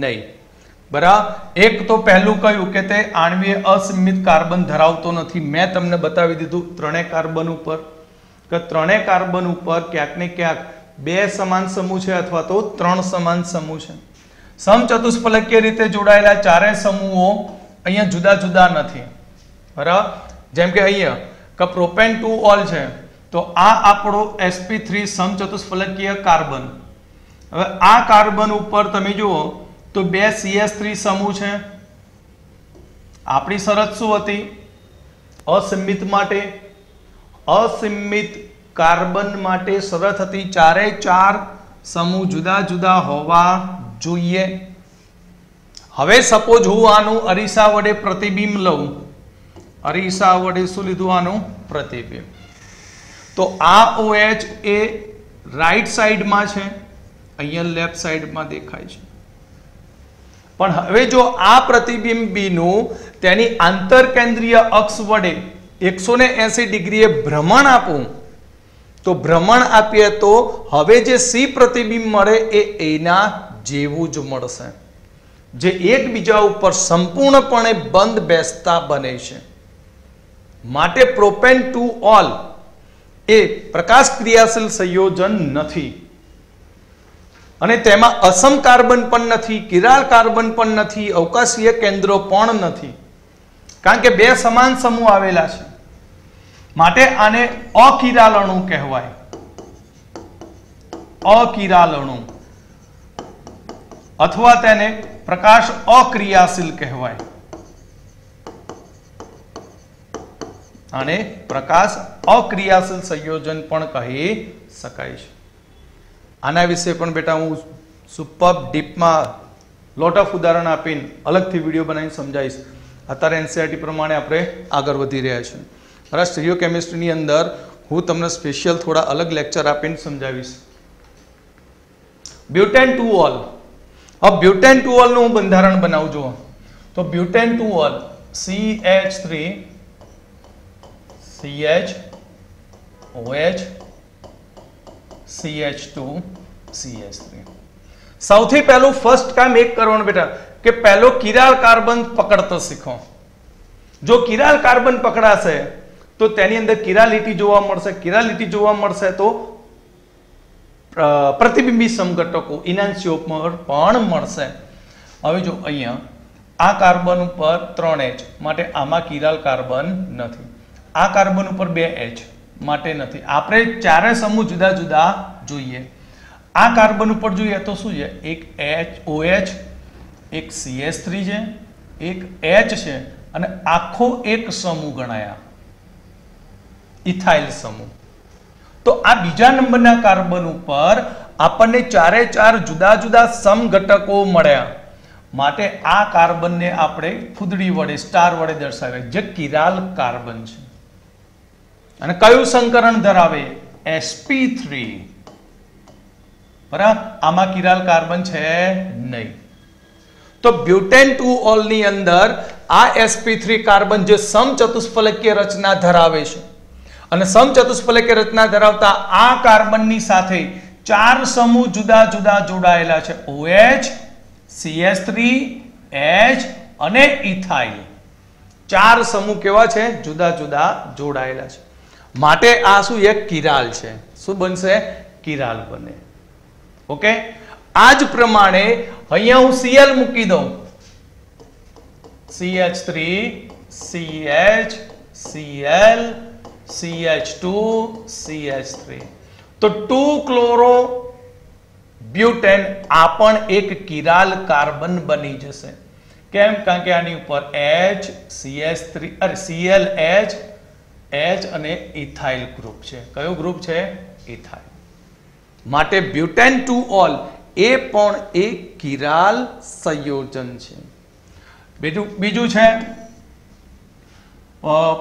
નહીં. બરાબર, એક તો પહેલું કહ્યું કે તે આણ્વીય અસમિત કાર્બન ધરાવતો નથી. મેં તમને બતાવી દીધું ત્રણેય કાર્બન ઉપર કે ત્રણેય કાર્બન ઉપર ક્યાંક ને ક્યાંક બે સમાન સમૂહ છે અથવા તો ત્રણ સમાન સમૂહ છે. સમચતુષ્ફલકીય રીતે જોડાયેલા ચારેય સમૂહો અહીંયા જુદા જુદા નથી. બરાબર, જેમ કે અહીંયા કે પ્રોપેન ટુ ઓલ છે, તો આ આપણો sp3 સમચતુષ્ફલકીય કાર્બન. હવે આ કાર્બન ઉપર તમે જુઓ તો બે CH3 સમૂહ છે. આપણી શરત શું હતી? અસમિત માટે, અસમિત કાર્બન માટે શરત હતી ચારે ચાર સમૂહ જુદા જુદા હોવા જોઈએ. હવે સપોઝ હું આનું અરીસા વડે પ્રતિબિંબ લઉં, અરીસા વડે શું લીધું? આનું પ્રતિબિંબ. તો આ OH એ રાઈટ સાઈડમાં છે, અહીંયા લેફ્ટ સાઈડમાં દેખાય છે. પણ હવે જો આ પ્રતિબિંબ બીનું તેની આંતરકેન્દ્રીય અક્ષ વડે 180 ડિગ્રીએ ભ્રમણ આપું, તો ભ્રમણ આપીએ તો હવે જે C પ્રતિબિંબ મળે એ એના જેવું જ મળશે, જે એકબીજા ઉપર સંપૂર્ણપણે બંધ બેસતા બને છે. માટે પ્રોપેન ટુ ઓલ એ પ્રકાશ ક્રિયાશીલ સંયોજન નથી, અને તેમાં અસમ કાર્બન પણ નથી, કિરાલ કાર્બન પણ નથી, અવકાશીય કેન્દ્રો પણ નથી. કારણ કે બે સમાન સમૂહ આવેલા છે, માટે આને અકિરાલ અણુ કહેવાય. અકિરાલ અણુ અથવા તેને પ્રકાશ અક્રિયાશીલ કહેવાય. આને પ્રકાશ અક્રિયાશીલ સંયોજન પણ કહી શકાય છે. આના વિશે પણ બેટા હું સુપર ડીપમાં લોટ ઓફ ઉદાહરણ આપીને અલગથી વિડીયો બનાવીને સમજાવીશ. અત્યારે એનસીઈઆરટી પ્રમાણે આપણે આગળ વધી રહ્યા છીએ. બરાબર, સ્ટીરિયો કેમિસ્ટ્રીની અંદર હું તમને સ્પેશિયલ થોડા અલગ લેક્ચર આપીને સમજાવીશ. બ્યુટેન 2-ઓલ. હવે બ્યુટેન 2-ઓલ નું હું બંધારણ બનાવું છું. તો butane 2-ઓલ CH3 CH OH CH2 CH3. સૌથી પહેલું ફર્સ્ટ કામ એક કરવાનું બેટા કે પહેલો કિરાલ કાર્બન પકડતો શીખો. જો કિરાલ કાર્બન પકડાશે તો તેની અંદર કિરાલિટી જોવા મળશે. કિરાલિટી જોવા મળશે તો પ્રતિબિંબી સમઘટકો ઇનાન્સિઓમર પણ મળશે. હવે જો અહીંયા આ કાર્બન ઉપર 3H માટે આમાં કિરાલ કાર્બન નથી. આ કાર્બન ઉપર 2H માટે નથી. આપણે ચારે સમૂહ જુદા જુદા જોઈએ. આ કાર્બન ઉપર જોઈએ તો શું છે? એક OH, એક CH3 છે, એક H છે અને આખો એક સમૂહ ગણાયા ઇથાઇલ સમૂહ. તો આ બીજા નંબરના કાર્બન ઉપર આપણને ચારે ચાર જુદા જુદા સમઘટકો મળ્યા, માટે આ કાર્બનને આપણે ફૂદડી વડે સ્ટાર વડે દર્શાવ્યા, જે કિરાલ કાર્બન છે. અને કયું સંકરણ ધરાવે? sp3. બરાબર, આમાં કિરાલ કાર્બન છે નહીં. તો બ્યુટેન 2-ઓલ ની અંદર આ sp3 કાર્બન જે સમચતુષ્ફલકીય રચના ધરાવે છે અને સમચતુષ્ફલકીય રચના ધરાવતા આ કાર્બનની સાથે ચાર સમૂહ જુદા જુદા જોડાયેલા છે. OH, CH3, H અને ઇથાઇલ. ચાર સમૂહ કેવા છે? જુદા જુદા જોડાયેલા છે. માટે આ શું? એક કિરાલ છે. શું બનશે? કિરાલ બને. ઓકે, આ જ પ્રમાણે અહીંયા હું Cl મૂકી દઉં. CH3 CH Cl CH2 CH3. તો 2-ક્લોરો બ્યુટેન આ પણ એક કિરાલ કાર્બન બની જશે. કેમ? કારણ કે આની ઉપર H CH3 Cl H અને ઇથાઇલ ગ્રુપ છે. કયો ગ્રુપ છે? ઇથાઇલ. માટે બ્યુટેન 2-ઓલ એ પણ એક કિરાલ સંયોજન છે. બીજું છે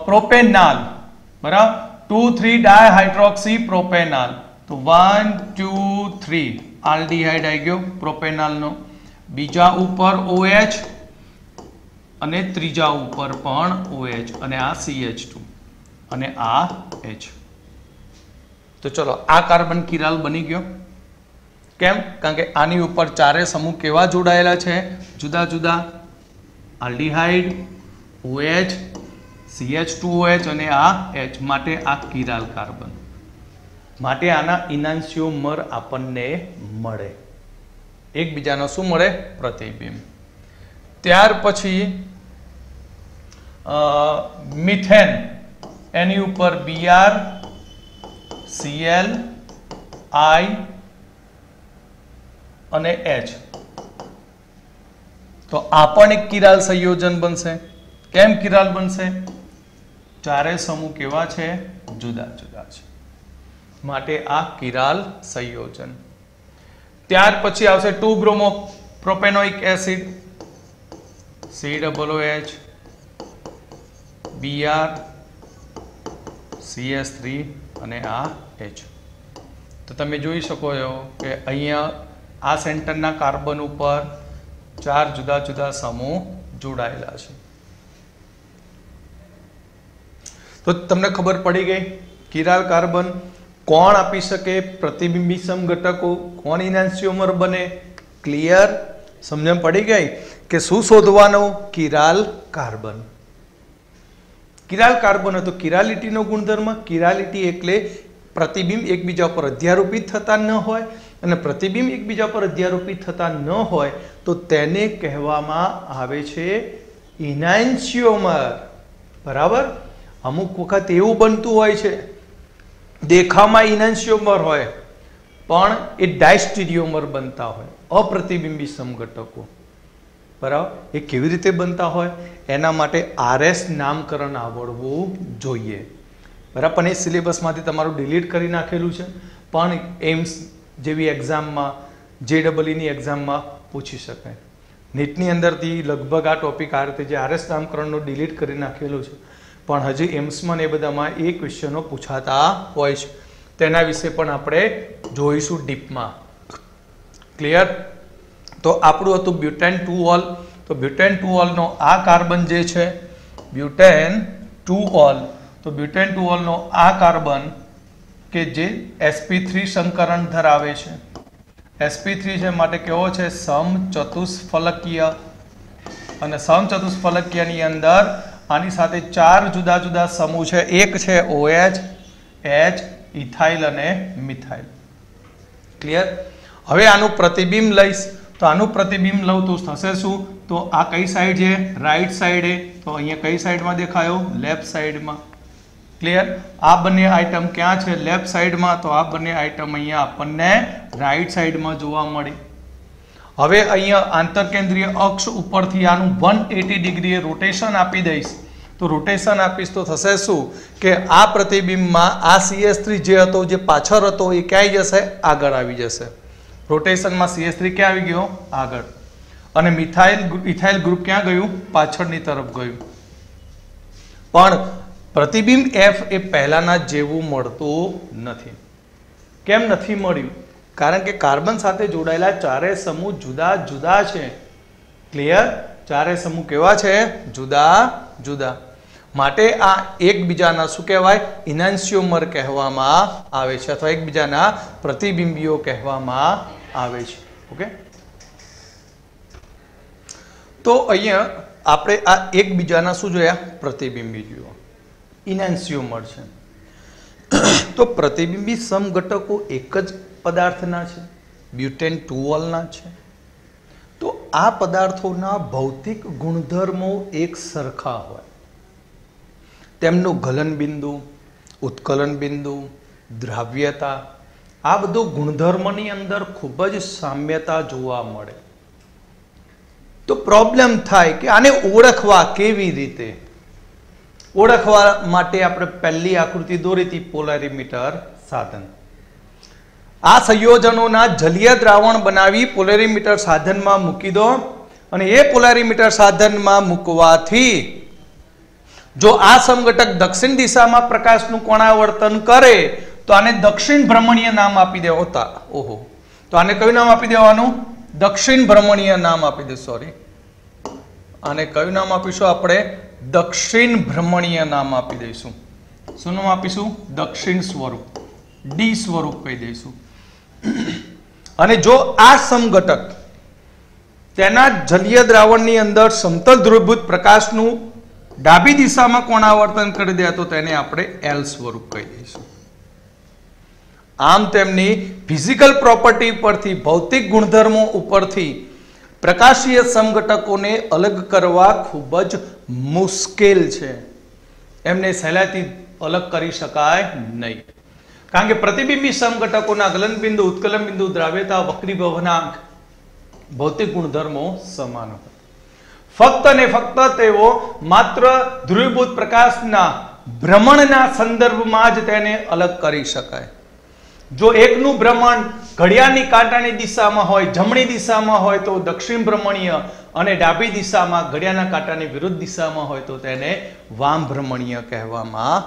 પ્રોપેનાલ. બરાબર, 2,3 ડાયહાઇડ્રોક્સી પ્રોપેનાલ. તો 1 2 3 આલ્ડીહાઇડ આવી ગયો પ્રોપેનાલનો. બીજા ઉપર OH અને ત્રીજા ઉપર પણ OH અને આ CH2 અને આ H. તો ચલો, આ કાર્બન કિરાલ બની ગયો. કેમ? કારણ કે આની ઉપર ચારે સમૂહ કેવા જોડાયેલા છે? જુદા જુદા. આલ્ડીહાઇડ, OH, CH2OH અને આ H, માટે આ કિરાલ કાર્બન. માટે આના ઇનાન્સિયોમર આપણને મળે. એકબીજાનો શું મળે? પ્રતિબિંબ. ત્યાર પછી મિથેન, એની ઉપર Br, Cl, I અને H. તો આ પણ એક કિરાલ સંયોજન બનશે. કેમ કિરાલ બનશે? ચારે સમૂહ કેવા છે? જુદા જુદા છે. માટે આ કિરાલ સંયોજન. ત્યાર પછી આવશે 2-બ્રોમો propanoic acid, COOH, Br, CH3 અને આ H. તો તમે જોઈ શકો છો કે અહીંયા આ સેન્ટરના કાર્બન ઉપર ચાર જુદા જુદા સમૂહ જોડાયેલા છે. તો તમને ખબર પડી ગઈ કિરાલ કાર્બન કોણ આપી શકે? પ્રતિબિંબી સમઘટકો. કોણ ઇનાન્સિયોમર બને? ક્લિયર? સમજણ પડી ગઈ કે શું શોધવાનું? Chiral carbon. કિરાલ કાર્બન હતો કિરાલિટીનો ગુણધર્મ. કિરાલિટી એટલે પ્રતિબિંબ એકબીજા પર અધ્યારોપિત થતા ન હોય, અને પ્રતિબિંબ એકબીજા પર અધ્યારોપિત થતા ન હોય તો તેને કહેવામાં આવે છે ઇનાન્સિયોમર. બરાબર. અમુક વખત એવું બનતું હોય છે, દેખાવમાં ઇનાન્સિયોમર હોય પણ એ ડાયસ્ટીરિયોમર બનતા હોય, અપ્રતિબિંબી સમઘટકો. બરાબર. એ કેવી રીતે બનતા હોય એના માટે RS નામકરણ આવડવું જોઈએ. બરાબર. પણ એ સિલેબસમાંથી તમારું ડિલીટ કરી નાખેલું છે, પણ એમ્સ જેવી એક્ઝામમાં, JEEની એક્ઝામમાં પૂછી શકાય. નીટની અંદરથી લગભગ આ ટોપિક આ રીતે જે RS નામકરણનું ડિલીટ કરી નાખેલું છે, પણ હજી એમ્સમાં એ બધામાં એ ક્વેશ્ચનો પૂછાતા હોય છે. તેના વિશે પણ આપણે જોઈશું ડીપમાં. ક્લિયર? તો આપણું હતું બ્યુટેન 2 ઓલ. તો બ્યુટેન 2 ઓલનો આ કાર્બન જે છે બ્યુટેન 2 ઓલ, તો બ્યુટેન 2 ઓલનો આ કાર્બન કે જે sp3 સંકરણ ધરાવે છે, sp3 છે માટે કેવો છે? સમચતુષ્ફલકીય. અને સમચતુષ્ફલકીયની અંદર આની સાથે 4 જુદા જુદા સમૂહ છે. એક છે OH, H, ઇથાઇલ અને મિથાઇલ. ક્લિયર? હવે આનું પ્રતિબિંબ લઈશ, તો આનું પ્રતિબિંબ લઉં તો થશે શું? તો આ કઈ સાઈડ છે? રાઈટ સાઈડે. તો અહીંયા કઈ સાઈડમાં દેખાયો? લેફ્ટ સાઈડમાં. ક્લિયર? આ બંને આઇટમ ક્યાં છે? લેફ્ટ સાઈડમાં. તો આ બંને આઇટમ અહીંયા આપણને રાઈટ સાઈડમાં જોવા મળી. હવે અહીંયા આંતરકેન્દ્રીય અક્ષ ઉપરથી આનું 180 ડિગ્રીએ રોટેશન આપી દઈશ. તો રોટેશન આપીશ તો થશે શું કે આ પ્રતિબિંબમાં આ CS3 જે હતો, જે પાછળ હતો, એ ક્યાંય જશે? આગળ આવી જશે. રોટેશનમાં CS3 ક્યાં આવી ગયો? આગળ. અને ઇથાઇલ ગ્રુપ ક્યાં ગયું? પાછળની તરફ ગયું. પણ પ્રતિબિંબ F એ પહેલાના જેવું મળતું નથી. કેમ નથી મળ્યું? કારણ કે કાર્બન સાથે જોડાયેલા ચારે સમૂહ જુદા જુદા છે. ક્લિયર? ચારે સમૂહ કેવા છે? જુદા જુદા. માટે આ એકબીજાના શું કહેવાય? ઇનાન્સિયોમર કહેવામાં આવે છે, અથવા એકબીજાના પ્રતિબિંબીઓ કહેવામાં આવે છે. ઓકે. તો અહીંયા આપણે આ એકબીજાના શું જોયા? પ્રતિબિંબી જોયા, ઇનાન્સિયોમર છે. તો પ્રતિબિંબી સમઘટકો એક જ પદાર્થના છે, બ્યુટેન 2 ઓલના છે. તો આ પદાર્થોના ભૌતિક ગુણધર્મો એક સરખા હોય, તેમનું ગલન બિંદુ, ઉત્કલન બિંદુ, દ્રાવ્યતા, આ બધું ગુણધર્મની અંદર ખૂબ જ સામ્યતા જોવા મળે. તો પ્રોબ્લેમ થાય કે આને ઓળખવા કેવી રીતે? ઓળખવા માટે આપણે પહેલી આકૃતિ દોરી હતી, પોલેરીમીટર સાધન. આ સંયોજનોના જલીય દ્રાવણ બનાવી પોલેરીમીટર સાધનમાં મૂકી દો, અને એ પોલેરીમીટર સાધનમાં મૂકવાથી જો આ સમઘટક દક્ષિણ દિશામાં પ્રકાશનું કોણાવર્તન કરે તો આને દક્ષિણ ભ્રમણીય નામ આપી દેવા. ઓહો, તો આને કયું નામ આપી દેવાનું? દક્ષિણ ભ્રમણીય નામ આપી દે. સોરી, આને કયું નામ આપીશું આપણે? દક્ષિણ ભ્રમણીય નામ આપી દઈશું. શું નામ આપીશું? દક્ષિણ સ્વરૂપ, ડી સ્વરૂપ કહી દઈશું. અને જો આ સમઘટક તેના જલીય દ્રાવણની અંદર સમતલ ધ્રુવીભૂત પ્રકાશનું ડાબી દિશામાં કોણાવર્તન કરી દે તો તેને આપણે L સ્વરૂપ કહી દઈશું. આમ તેમની ફિઝિકલ પ્રોપર્ટી પરથી, ભૌતિક ગુણધર્મો ઉપરથી પ્રકાશીય સમઘટકોને અલગ કરવા ખૂબ જ મુશ્કેલ છે. એમને સહેલાઈથી અલગ કરી શકાય નહીં, કારણ કે પ્રતિબિંબી સમઘટકોના ગલન બિંદુ, ઉત્કલન બિંદુ, દ્રાવ્યતા, વક્રીભવનાંક, ભૌતિક ગુણધર્મો સમાન હોય. ફક્ત ને ફક્ત તેઓ માત્ર ધ્રુવીભૂત પ્રકાશના ભ્રમણના સંદર્ભમાં જ તેને અલગ કરી શકાય. જો એકનું ભ્રમણ ઘડિયાળની કાંટાની દિશામાં હોય, જમણી દિશામાં હોય તો દક્ષિણ ભ્રમણીય, અને ડાબી દિશામાં ઘડિયાળના કાંટાની વિરુદ્ધ દિશામાં હોય તો તેને વામ ભ્રમણીય કહેવામાં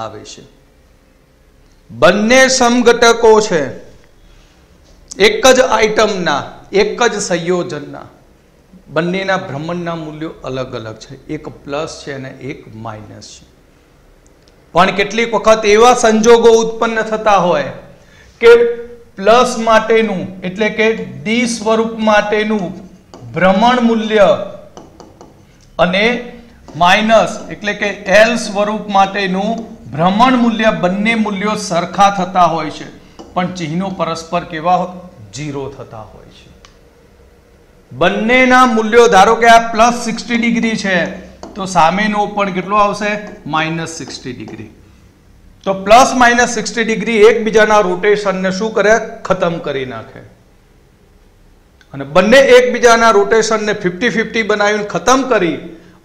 આવે છે. બંને સમઘટકો છે એક જ આઇટમના, એક જ સંયોજનના, બંનેના ભ્રમણના મૂલ્યો અલગ અલગ છે. એક પ્લસ છે અને એક માઇનસ છે. પણ કેટલીક વખત એવા સંજોગો ઉત્પન્ન થતા હોય કે પ્લસ માટેનું, એટલે કે ડી સ્વરૂપ માટેનું ભ્રમણ મૂલ્ય અને માઇનસ એટલે કે એલ સ્વરૂપ માટેનું ભ્રમણ મૂલ્ય, બંને મૂલ્યો સરખા થતા હોય છે, પણ ચિહ્નો પરસ્પર કેવા 0 થતા હોય છે. બંનેના મૂલ્યો, ધારો કે આ +60 ડિગ્રી છે તો સામેનો પણ કેટલો આવશે -60 ડિગ્રી. તો પ્લસ માઇનસ 60 ડિગ્રી એકબીજાના રોટેશનને શું કરે ખતમ કરી નાખે અને બંને એકબીજાના રોટેશનને 50-50 બનાવીને ખતમ કરી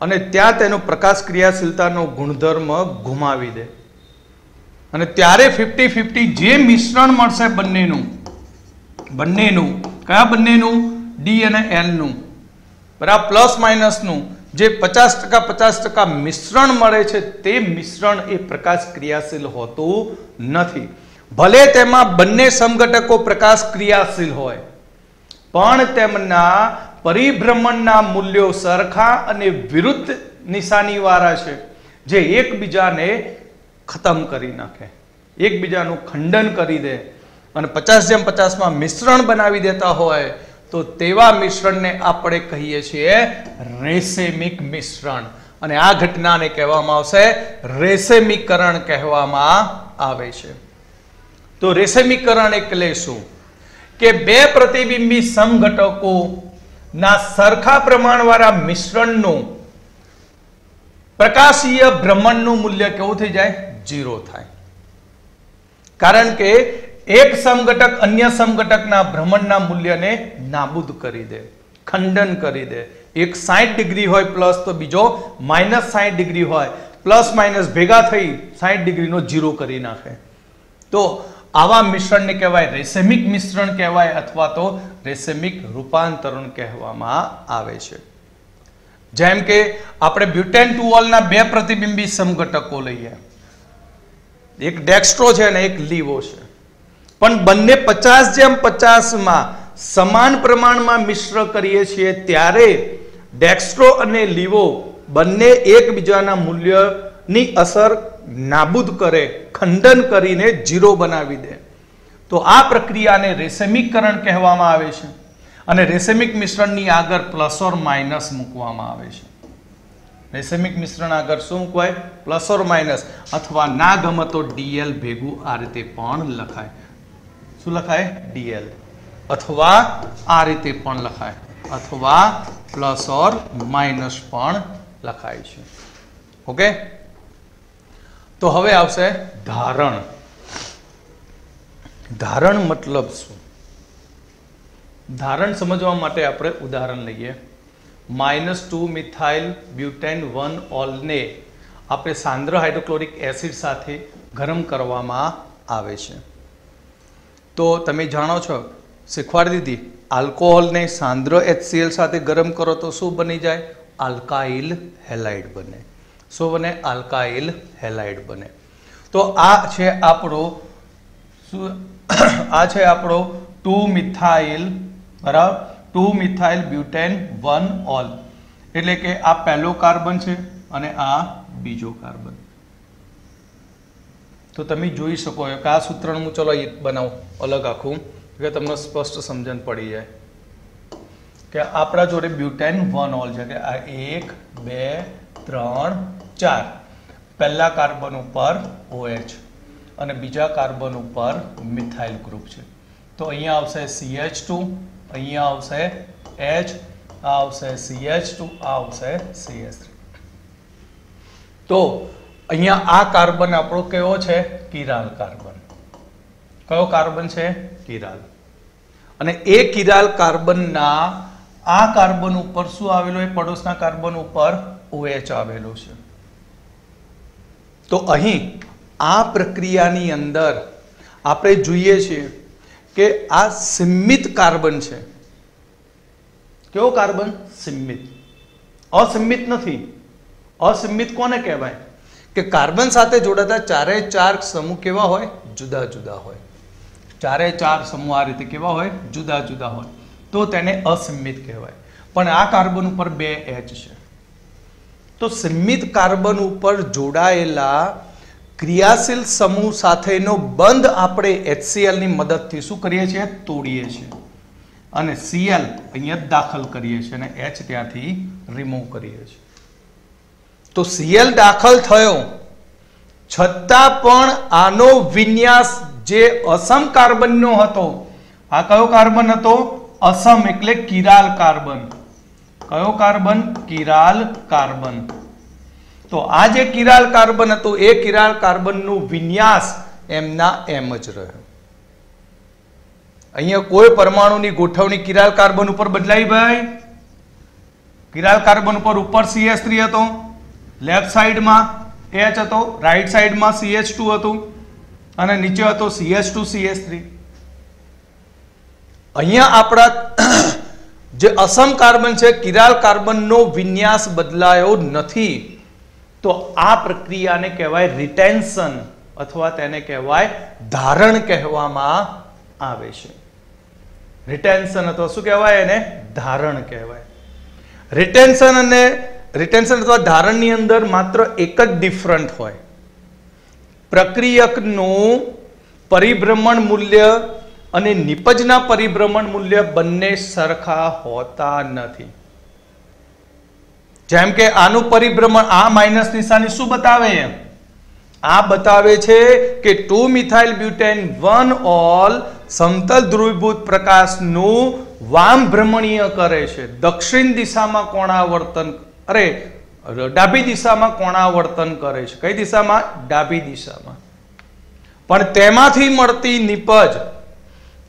અને ત્યાં તેનો પ્રકાશ ક્રિયાશીલતાનો ગુણધર્મ ગુમાવી દે અને ત્યારે 50-50 જે મિશ્રણ મળશે બંનેનું કયા બંનેનું ડી અને એલ નું બરાબર પ્લસ માઇનસ નું જે 50% મિશ્રણ મળે છે તે મિશ્રણ એ પ્રકાશ ક્રિયાશીલ હોતું નથી. ભલે તેમાં બંને સમઘટકો પ્રકાશ ક્રિયાશીલ હોય પણ તેમના પરિભ્રમણના મૂલ્યો સરખા અને વિરુદ્ધ નિશાનીવાળા છે જે એકબીજાને ખતમ કરી નાખે એકબીજાનું ખંડન કરી દે અને 50-50 માં મિશ્રણ બનાવી દેતા હોય તો તેવા મિશ્રણને આપણે કહીએ છીએ રેસેમિક મિશ્રણ અને આ ઘટનાને કહેવામાં આવશે રેસેમીકરણ કહેવામાં આવે છે. તો રેસેમીકરણ એટલે શું કે બે પ્રતિબિંબી સમઘટકો ના સરખા પ્રમાણવાળા મિશ્રણનું પ્રકાશીય ભ્રમણનું મૂલ્ય કેવું થઈ જાય 0 થાય કારણ કે એક સમઘટક અન્ય સમઘટકના ભ્રમણના મૂલ્યને નાબૂદ કરી દે ખંડન કરી દે. એક 60 ડિગ્રી હોય પ્લસ તો બીજો -60 ડિગ્રી હોય પ્લસ માઇનસ ભેગા થઈ 60 ડિગ્રીનો 0 કરી નાખે. તો આવા મિશ્રણને કહેવાય રેસેમિક મિશ્રણ કહેવાય અથવા તો રેસેમિક રૂપાંતરણ કહેવામાં આવે છે. જેમ કે આપણે બ્યુટેન 2 ના બે પ્રતિબિંબી સમઘટકો લઈએ એક ડેક્સ્ટ્રો છે અને એક લીવો છે પણ બંને 50-50 માં સમાન પ્રમાણમાં મિશ્ર કરીએ છીએ ત્યારે ડેક્સ્ટ્રો અને લીવો બંને એકબીજાના મૂલ્યની અસર નાબૂદ કરે ખંડન કરીને 0 બનાવી દે. તો આ પ્રક્રિયાને રેસેમીકરણ કહેવામાં આવે છે અને રેસેમિક મિશ્રણની આગળ પ્લસ ઓર માઇનસ મૂકવામાં આવે છે. રેસેમિક મિશ્રણ આગળ શું મૂકવાય પ્લસ ઓર માઇનસ અથવા ના ગમે તો ડીએલ ભેગું આ રીતે પણ લખાય. શું લખાય ડીએલ અથવા આ રીતે પણ લખાય અથવા પ્લસ ઓર માઇનસ પણ લખાય છે. ઓકે તો હવે આવશે ધારણ. ધારણ મતલબ શું? ધારણ સમજવા માટે આપણે ઉદાહરણ લઈએ. -2 મિથાઇલ બ્યુટેન 1 ઓલને આપણે સાંદ્ર હાઇડ્રોક્લોરિક એસિડ સાથે ગરમ કરવામાં આવે છે. તો તમે જાણો છો શીખવાડી દીધી આલ્કોહોલને સાંદ્ર HCl સાથે ગરમ કરો તો શું બની જાય આલ્કાઇલ હેલાઇડ બને. શું બને આલ્કાઇલ હેલાઇડ બને. તો આ છે આપણો શું 2 મિથાઇલ બરાબર 2 મિથાઇલ બ્યુટેન 1 ઓલ એટલે કે આ પહેલો કાર્બન છે અને આ બીજો કાર્બન. તો તમે જોઈ શકો કે આ સૂત્રનું ચલો બનાવો અલગ આખું કે તમને સ્પષ્ટ સમજણ પડી જાય કે આપણા જોડે બ્યુટેન 1 ઓલ છે કે આ 1 2 3 4 પહેલા કાર્બન ઉપર OH અને બીજા કાર્બન ઉપર મિથાઇલ ગ્રુપ છે. તો અહીંયા આવશે CH2 અહીંયા આવશે H આ આવશે CH2 આ આવશે CH3. તો અહીંયા આ કાર્બન આપણો કેવો છે કિરાલ કાર્બન. કયો કાર્બન છે કિરાલ અને એ કિરાલ કાર્બનના આ કાર્બન ઉપર શું આવેલું એ પડોશના કાર્બન ઉપર OH આવેલું છે. તો અહીં આ પ્રક્રિયાની અંદર આપણે જોઈએ છીએ કે આ સિમિત કાર્બન છે. કેવો કાર્બન સિમિત અસિમિત નથી. અસિમિત કોને કહેવાય કે કાર્બન સાથે જોડાતા ચારે ચાર સમૂહ કેવા હોય જુદા જુદા હોય. ચારે ચાર સમૂહ આ રીતે કેવા હોય જુદા જુદા હોય તો તેને અસિમિત કહેવાય. પણ આ કાર્બન ઉપર 2 H છે. તો સિમિત કાર્બન ઉપર જોડાયેલા ક્રિયાશીલ સમૂહ સાથેનો બંધ આપણે HCl ની મદદથી શું કરીએ છીએ તોડીએ છીએ અને Cl અહીંયા દાખલ કરીએ છીએ અને H ત્યાંથી રિમૂવ કરીએ છીએ. તો Cl દાખલ થયો છતાં પણ આનો વિન્યાસ જે અસમ કાર્બનનો હતો આ કયો કાર્બન હતો અસમ એટલે કિરાલ કાર્બન. કયો કાર્બન કિરાલ કાર્બન. તો આ જે કિરાલ કાર્બન હતું એ કિરાલ કાર્બનનું વિન્યાસ એમના એમ જ રહ્યો. અહીંયા કોઈ પરમાણુની ગોઠવણી કિરાલ કાર્બન ઉપર બદલાઈ ભાઈ? કિરાલ કાર્બન ઉપર CH3 હતો, લેફ્ટ સાઈડમાં H હતો, રાઈટ સાઈડમાં CH2 હતું અને નીચે હતો CH2 CH3. અહીંયા આપણા જે અસમ કાર્બન છે કિરાલ કાર્બનનો વિન્યાસ બદલાયો નથી. તો આ પ્રક્રિયાને કહેવાય રિટેન્શન અથવા તેને કહેવાય ધારણ કહેવામાં આવે છે. રિટેન્શન અથવા શું કહેવાય એને? ધારણ કહેવાય. રિટેન્શન અથવા ધારણની અંદર માત્ર એક જ ડિફરન્ટ હોય. પ્રક્રિયકનું પરિભ્રમણ મૂલ્ય અને નિપજના પરિભ્રમણ મૂલ્ય બંને સરખા હોતા નથી. જેમ કે આનું પરિભ્રમણ આ માઇનસ નિશાની શું બતાવે? આ બતાવે છે કે 2 મિથાઇલ બ્યુટેન 1 ઓલ સમતલ ધ્રુવીભૂત પ્રકાશનું વામ ભ્રમણીય કરે છે. દક્ષિણ દિશામાં કોણાવર્તન ડાબી દિશામાં કોણાવર્તન કરે છે. કઈ દિશામાં? ડાબી દિશામાં. પણ તેમાંથી મળતી નિપજ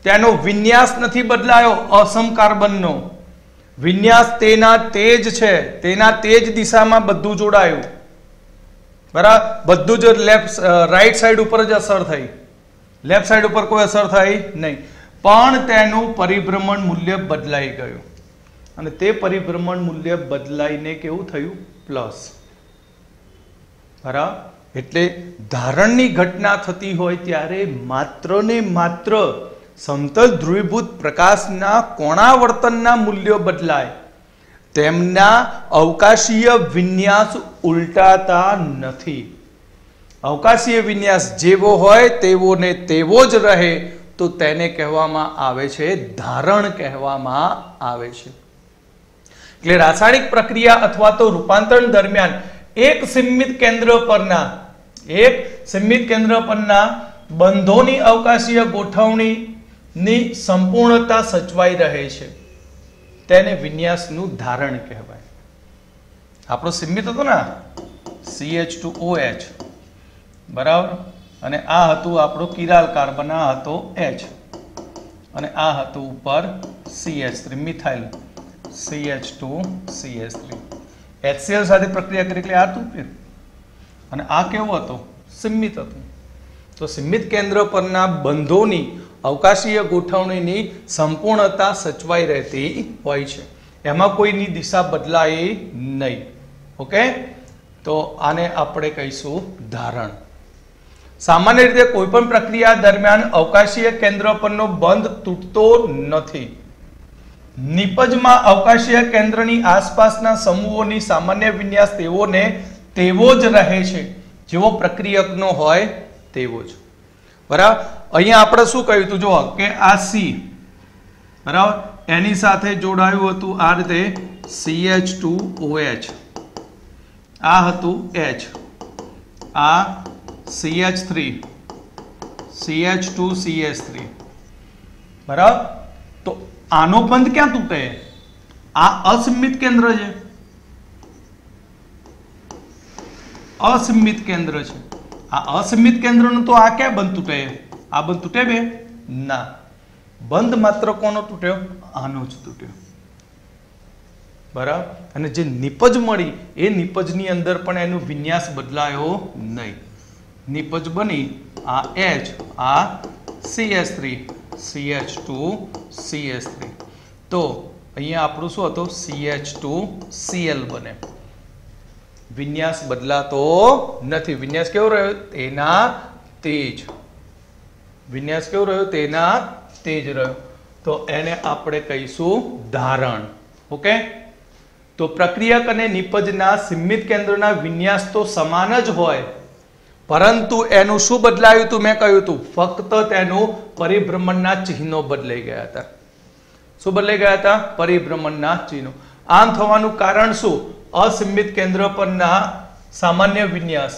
તેનો વિન્યાસ નથી બદલાયો. અસમ કાર્બનનો વિન્યાસ તેના તેજ છે, તેના તેજ દિશામાં બધું જોડાયું. બરાબર, બધું જ રાઈટ સાઈડ ઉપર જ અસર થઈ, લેફ્ટ સાઈડ ઉપર કોઈ અસર થઈ નહીં. પણ તેનું પરિભ્રમણ મૂલ્ય બદલાઈ ગયું અને તે પરિભ્રમણ મૂલ્ય બદલાઈને કેવું થયું? પ્લસ. બરાબર, એટલે ધારણની ઘટના થતી હોય ત્યારે માત્ર ને માત્ર સમતલ ધ્રુવીભૂત પ્રકાશના કોણાવર્તનના મૂલ્યો બદલાય, તેમના અવકાશીય વિન્યાસ ઉલટાતા નથી. અવકાશીય વિન્યાસ જેવો હોય તેવો ને તેવો જ રહે તો તેને કહેવામાં આવે છે ધારણ કહેવામાં આવે છે. એટલે રાસાયણિક પ્રક્રિયા અથવા તો રૂપાંતરણ દરમિયાન એક સીમિત કેન્દ્ર પરના બંધોની અવકાશીય ગોઠવણીની સંપૂર્ણતા સચવાઈ રહે છે. તેને વિન્યાસનું ધારણ કહેવાય. આપણો સીમિત હતો ને CH2OH, બરાબર, અને આ હતું આપણો કિરાલ કાર્બન, આ હતો H અને આ હતું ઉપર CH3 મિથાઇલ CH2CH3. HCl સાથે પ્રક્રિયા કરી એટલે આ તૂટ્યું અને આ કેવો હતો? સીમિત હતું. તો સીમિત કેન્દ્ર પરના બંધોની અવકાશીય ગોઠવણીની સંપૂર્ણતા સચવાઈ રહેતી હોય છે. એમાં કોઈની દિશા બદલાય નહીં. ઓકે, તો આને આપણે કહીશું ધારણ. સામાન્ય રીતે કોઈ પણ પ્રક્રિયા દરમિયાન અવકાશીય કેન્દ્ર પરનો બંધ તૂટતો નથી. નિપજમાં અવકાશીય કેન્દ્રની આસપાસના સમૂહોની સામાન્ય વિન્યાસ તેવો જ રહે છે જેવો પ્રક્રિયકનો હોય તેવો જ. બરાબર, અહીંયા આપણે શું કહ્યું હતું? જો કે આ C, બરાબર, એની સાથે જોડાયું હતું આ રીતે CH2OH, આ હતું H, આ CH3 CH2CH3. બરાબર, તો આનો બંધ ક્યાં તૂટે? આ અસીમિત કેન્દ્ર છે, અસીમિત કેન્દ્ર છે. આ અસીમિત કેન્દ્રનું તો આ ક્યાં બંધ તૂટે? આ બંધ તૂટે બે? ના, બંધ માત્ર કોનો તૂટ્યો? આનો જ તૂટ્યો. બરાબર, અને જે નિપજ મળી એ નિપજની અંદર પણ એનો વિન્યાસ બદલાયો નહીં. નિપજ બની આ H, આ CH3 CH2CH3. તો અહીંયા આપણું શું હતું? CH2Cl બને. વિન્યાસ બદલાતો નથી. વિન્યાસ કેવો રહ્યો? તેના તેજ. વિન્યાસ કેવો રહ્યો? તેના તેજ રહ્યો. તો એને આપણે કહીશું ધારણ. ઓકે, તો પ્રક્રિયક અને નિપજના સીમિત કેન્દ્રના વિન્યાસ તો સમાન જ હોય, પરંતુ એનું શું બદલાયું હતું? મેં કહ્યું હતું ફક્ત તેનું પરિભ્રમણના ચિહ્નો બદલાઈ ગયા હતા. શું બદલાઈ ગયા હતા? પરિભ્રમણના ચિહ્નો. આમ થવાનું કારણ શું? અસીમિત કેન્દ્ર પરના સામાન્ય વિન્યાસ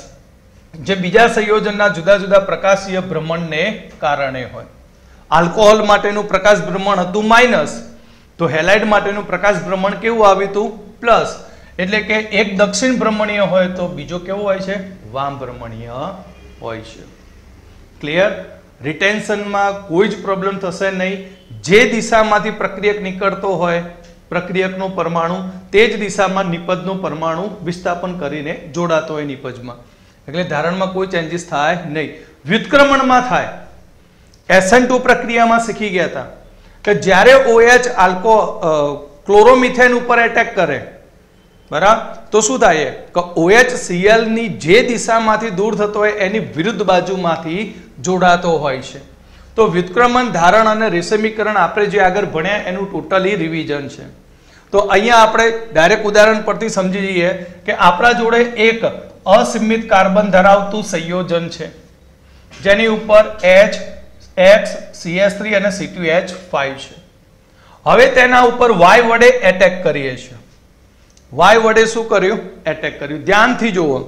જે બીજા સંયોજનના જુદા જુદા પ્રકાશીય ભ્રમણને કારણે હોય. આલ્કોહોલ માટેનું પ્રકાશ ભ્રમણ હતું માઇનસ, તો હેલાઇડ માટેનું પ્રકાશ ભ્રમણ કેવું આવ્યું હતું? પ્લસ. એટલે કે એક દક્ષિણ ભ્રમણીય હોય તો બીજો કેવો હોય છે? વામ ભ્રમણીય હોય છે. ક્લિયર? રિટેન્શનમાં કોઈ જ પ્રોબ્લેમ થશે નહીં. જે દિશામાંથી પ્રક્રિયક નીકળતો હોય પ્રક્રિયકનો પરમાણુ તે જ દિશામાં નિપજનો પરમાણુ વિસ્થાપન કરીને જોડાતો હોય નિપજમાં, એટલે ધારણમાં કોઈ ચેન્જીસ થાય નહીં. વ્યુત્ક્રમણમાં થાય. SN2 પ્રક્રિયામાં શીખી ગયા હતા કે જ્યારે OH ક્લોરોમિથેન ઉપર એટેક કરે, બરાબર, તો શું થાય કે OHCl ની જે દિશામાંથી દૂર થતો હોય એની વિરુદ્ધ બાજુમાંથી જોડાતો હોય છે. તો વ્યુત્ક્રમણ, ધારણ અને રેશમીકરણ આપણે જે આગળ ભણ્યા એનું ટોટલી રિવિઝન છે. તો અહીંયા આપણે ડાયરેક્ટ ઉદાહરણ પરથી સમજી જઈએ કે આપણા જોડે એક અસીમિત કાર્બન ધરાવતું સંયોજન છે જેની ઉપર H, X, CS3 અને C2H5 છે. હવે તેના ઉપર Y વડે એટેક કરીએ છીએ. Y વડે શું કર્યું? એટેક કર્યું. ધ્યાનથી જુઓ,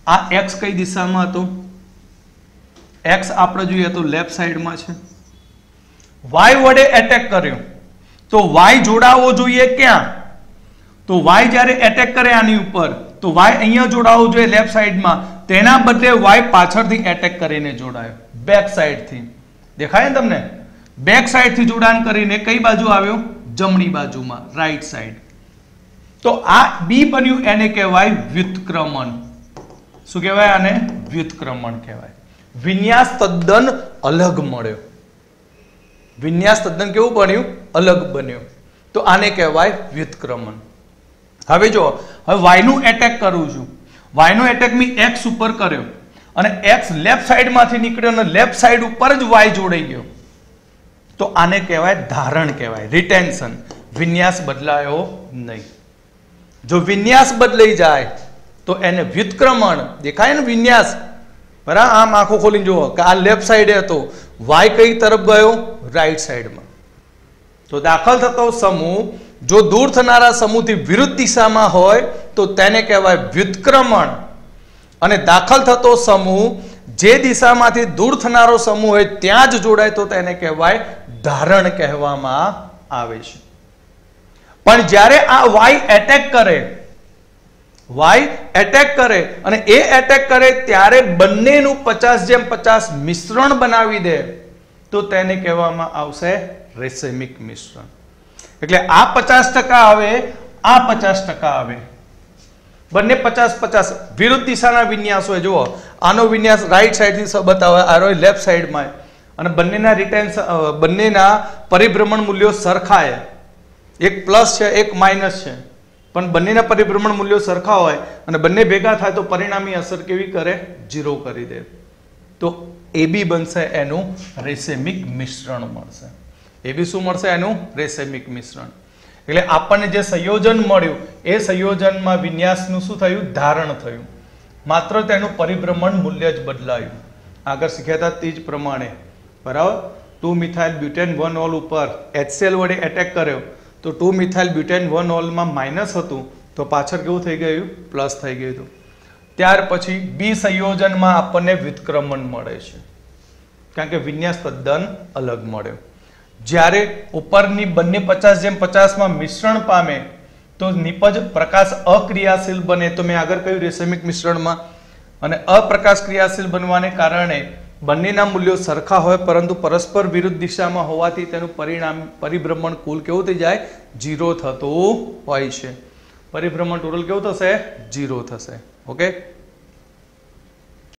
આ X કઈ દિશામાં હતો? X આપણે જોઈએ તો લેફ્ટ સાઈડમાં છે. Y વડે એટેક કર્યો તો Y જોડાવો જોઈએ ક્યાં? તો Y જ્યારે એટેક કરે આની ઉપર તો Y અહીંયા જોડાવો જોઈએ લેફ્ટ સાઈડમાં, તેના બદલે Y પાછળથી એટેક કરીને જોડાયો, બેક સાઈડથી. દેખાય ને તમને? બેક સાઈડથી જોડાણ કરીને કઈ બાજુ આવ્યો? જમણી બાજુમાં, રાઈટ સાઈડ. તો આ B બન્યું, એને કહેવાય વ્યુત્ક્રમણ. શું કહેવાય આને? વ્યુત્ક્રમણ કહેવાય. વિન્યાસ તદ્દન અલગ મળ્યો. વિન્યાસ તદ્દન કેવું બન્યું? અલગ બન્યું. તો આને કહેવાય વ્યુત્ક્રમણ. હવે જો, હવે Y નું એટેક કરું છું. Y નો એટેક મેં X ઉપર કર્યો અને X લેફ્ટ સાઈડમાંથી નીકળ્યો અને લેફ્ટ સાઈડ ઉપર જ Y જોડાઈ ગયો. તો આને કહેવાય ધારણ કહેવાય, રિટેન્શન. વિન્યાસ બદલાયો નહીં. જો વિન્યાસ બદલાઈ જાય તો એને વ્યુત્ક્રમણ. દેખાય ને વિન્યાસ? બરાબર, આમ આંખો ખોલીને જુઓ કે આ લેફ્ટ સાઈડે હતો, Y કઈ તરફ ગયો? રાઈટ સાઈડમાં. તો દાખલ થતો સમૂહ જો દૂર થનારા સમૂહથી વિરુદ્ધ દિશામાં હોય તો તેને કહેવાય વ્યુત્ક્રમણ, અને દાખલ થતો સમૂહ જે દિશામાંથી દૂર થનારો સમૂહ હોય ત્યાં જ જોડાય તો તેને કહેવાય ધારણ કહેવામાં આવે છે. પણ જ્યારે આ Y એટેક કરે, Y એટેક કરે અને એ એટેક કરે ત્યારે બંનેનું 50:50 મિશ્રણ બનાવી દે તો તેને કહેવામાં આવશે રેસેમિક મિશ્રણ. એટલે આ 50% આવે, આ 50% આવે, બંને 50-50 વિરુદ્ધ દિશાના વિન્યાસ હોય. જુઓ, આનો વિન્યાસ રાઈટ સાઈડથી બતાવે, આનો લેફ્ટ સાઈડમાં, અને બંનેના બંનેના પરિભ્રમણ મૂલ્યો સરખા છે. એક પ્લસ છે, એક માઇનસ છે, પણ બંનેના પરિભ્રમણ મૂલ્યો સરખા હોય અને બંને ભેગા થાય તો પરિણામી અસર કેવી કરે? 0 કરી દે. તો AB બનશે એનું રેસેમિક મિશ્રણ મળશે. AB શું મળશે? એનું રેસેમિક મિશ્રણ. એટલે આપણને જે સંયોજન મળ્યું એ સંયોજનમાં વિન્યાસનું શું થયું? ધારણ થયું. માત્ર તેનું પરિભ્રમણ મૂલ્ય જ બદલાયું. આગળ શીખ્યા હતા તે જ પ્રમાણે, બરાબર. 2-મિથાઇલ બ્યુટેન 1 ઉપર HCl વડે એટેક કર્યો તો 2-મિથાઇલ બ્યુટેન 1 માં માઇનસ હતું તો પાછળ કેવું થઈ ગયું? પ્લસ થઈ ગયું હતું. ત્યાર પછી B સંયોજનમાં આપણને વ્યુત્ક્રમણ મળે છે કારણ કે વિન્યાસ તદ્દન અલગ મળ્યો. જ્યારે ઉપરની બંને 50:50 મિશ્રણ પામે તો નિપજ પ્રકાશ અક્રિયાશીલ બને. તો મેં આગળ કહ્યું રેસેમિક મિશ્રણમાં, અને અપ્રકાશ ક્રિયાશીલ બનવાને કારણે બંનેના મૂલ્યો સરખા હોય પરંતુ પરસ્પર વિરુદ્ધ દિશામાં હોવાથી તેનું પરિભ્રમણ કુલ કેવું થઈ જાય? 0 થતું હોય છે. પરિભ્રમણ ટોટલ કેવું થશે? 0 થશે. ઓકે.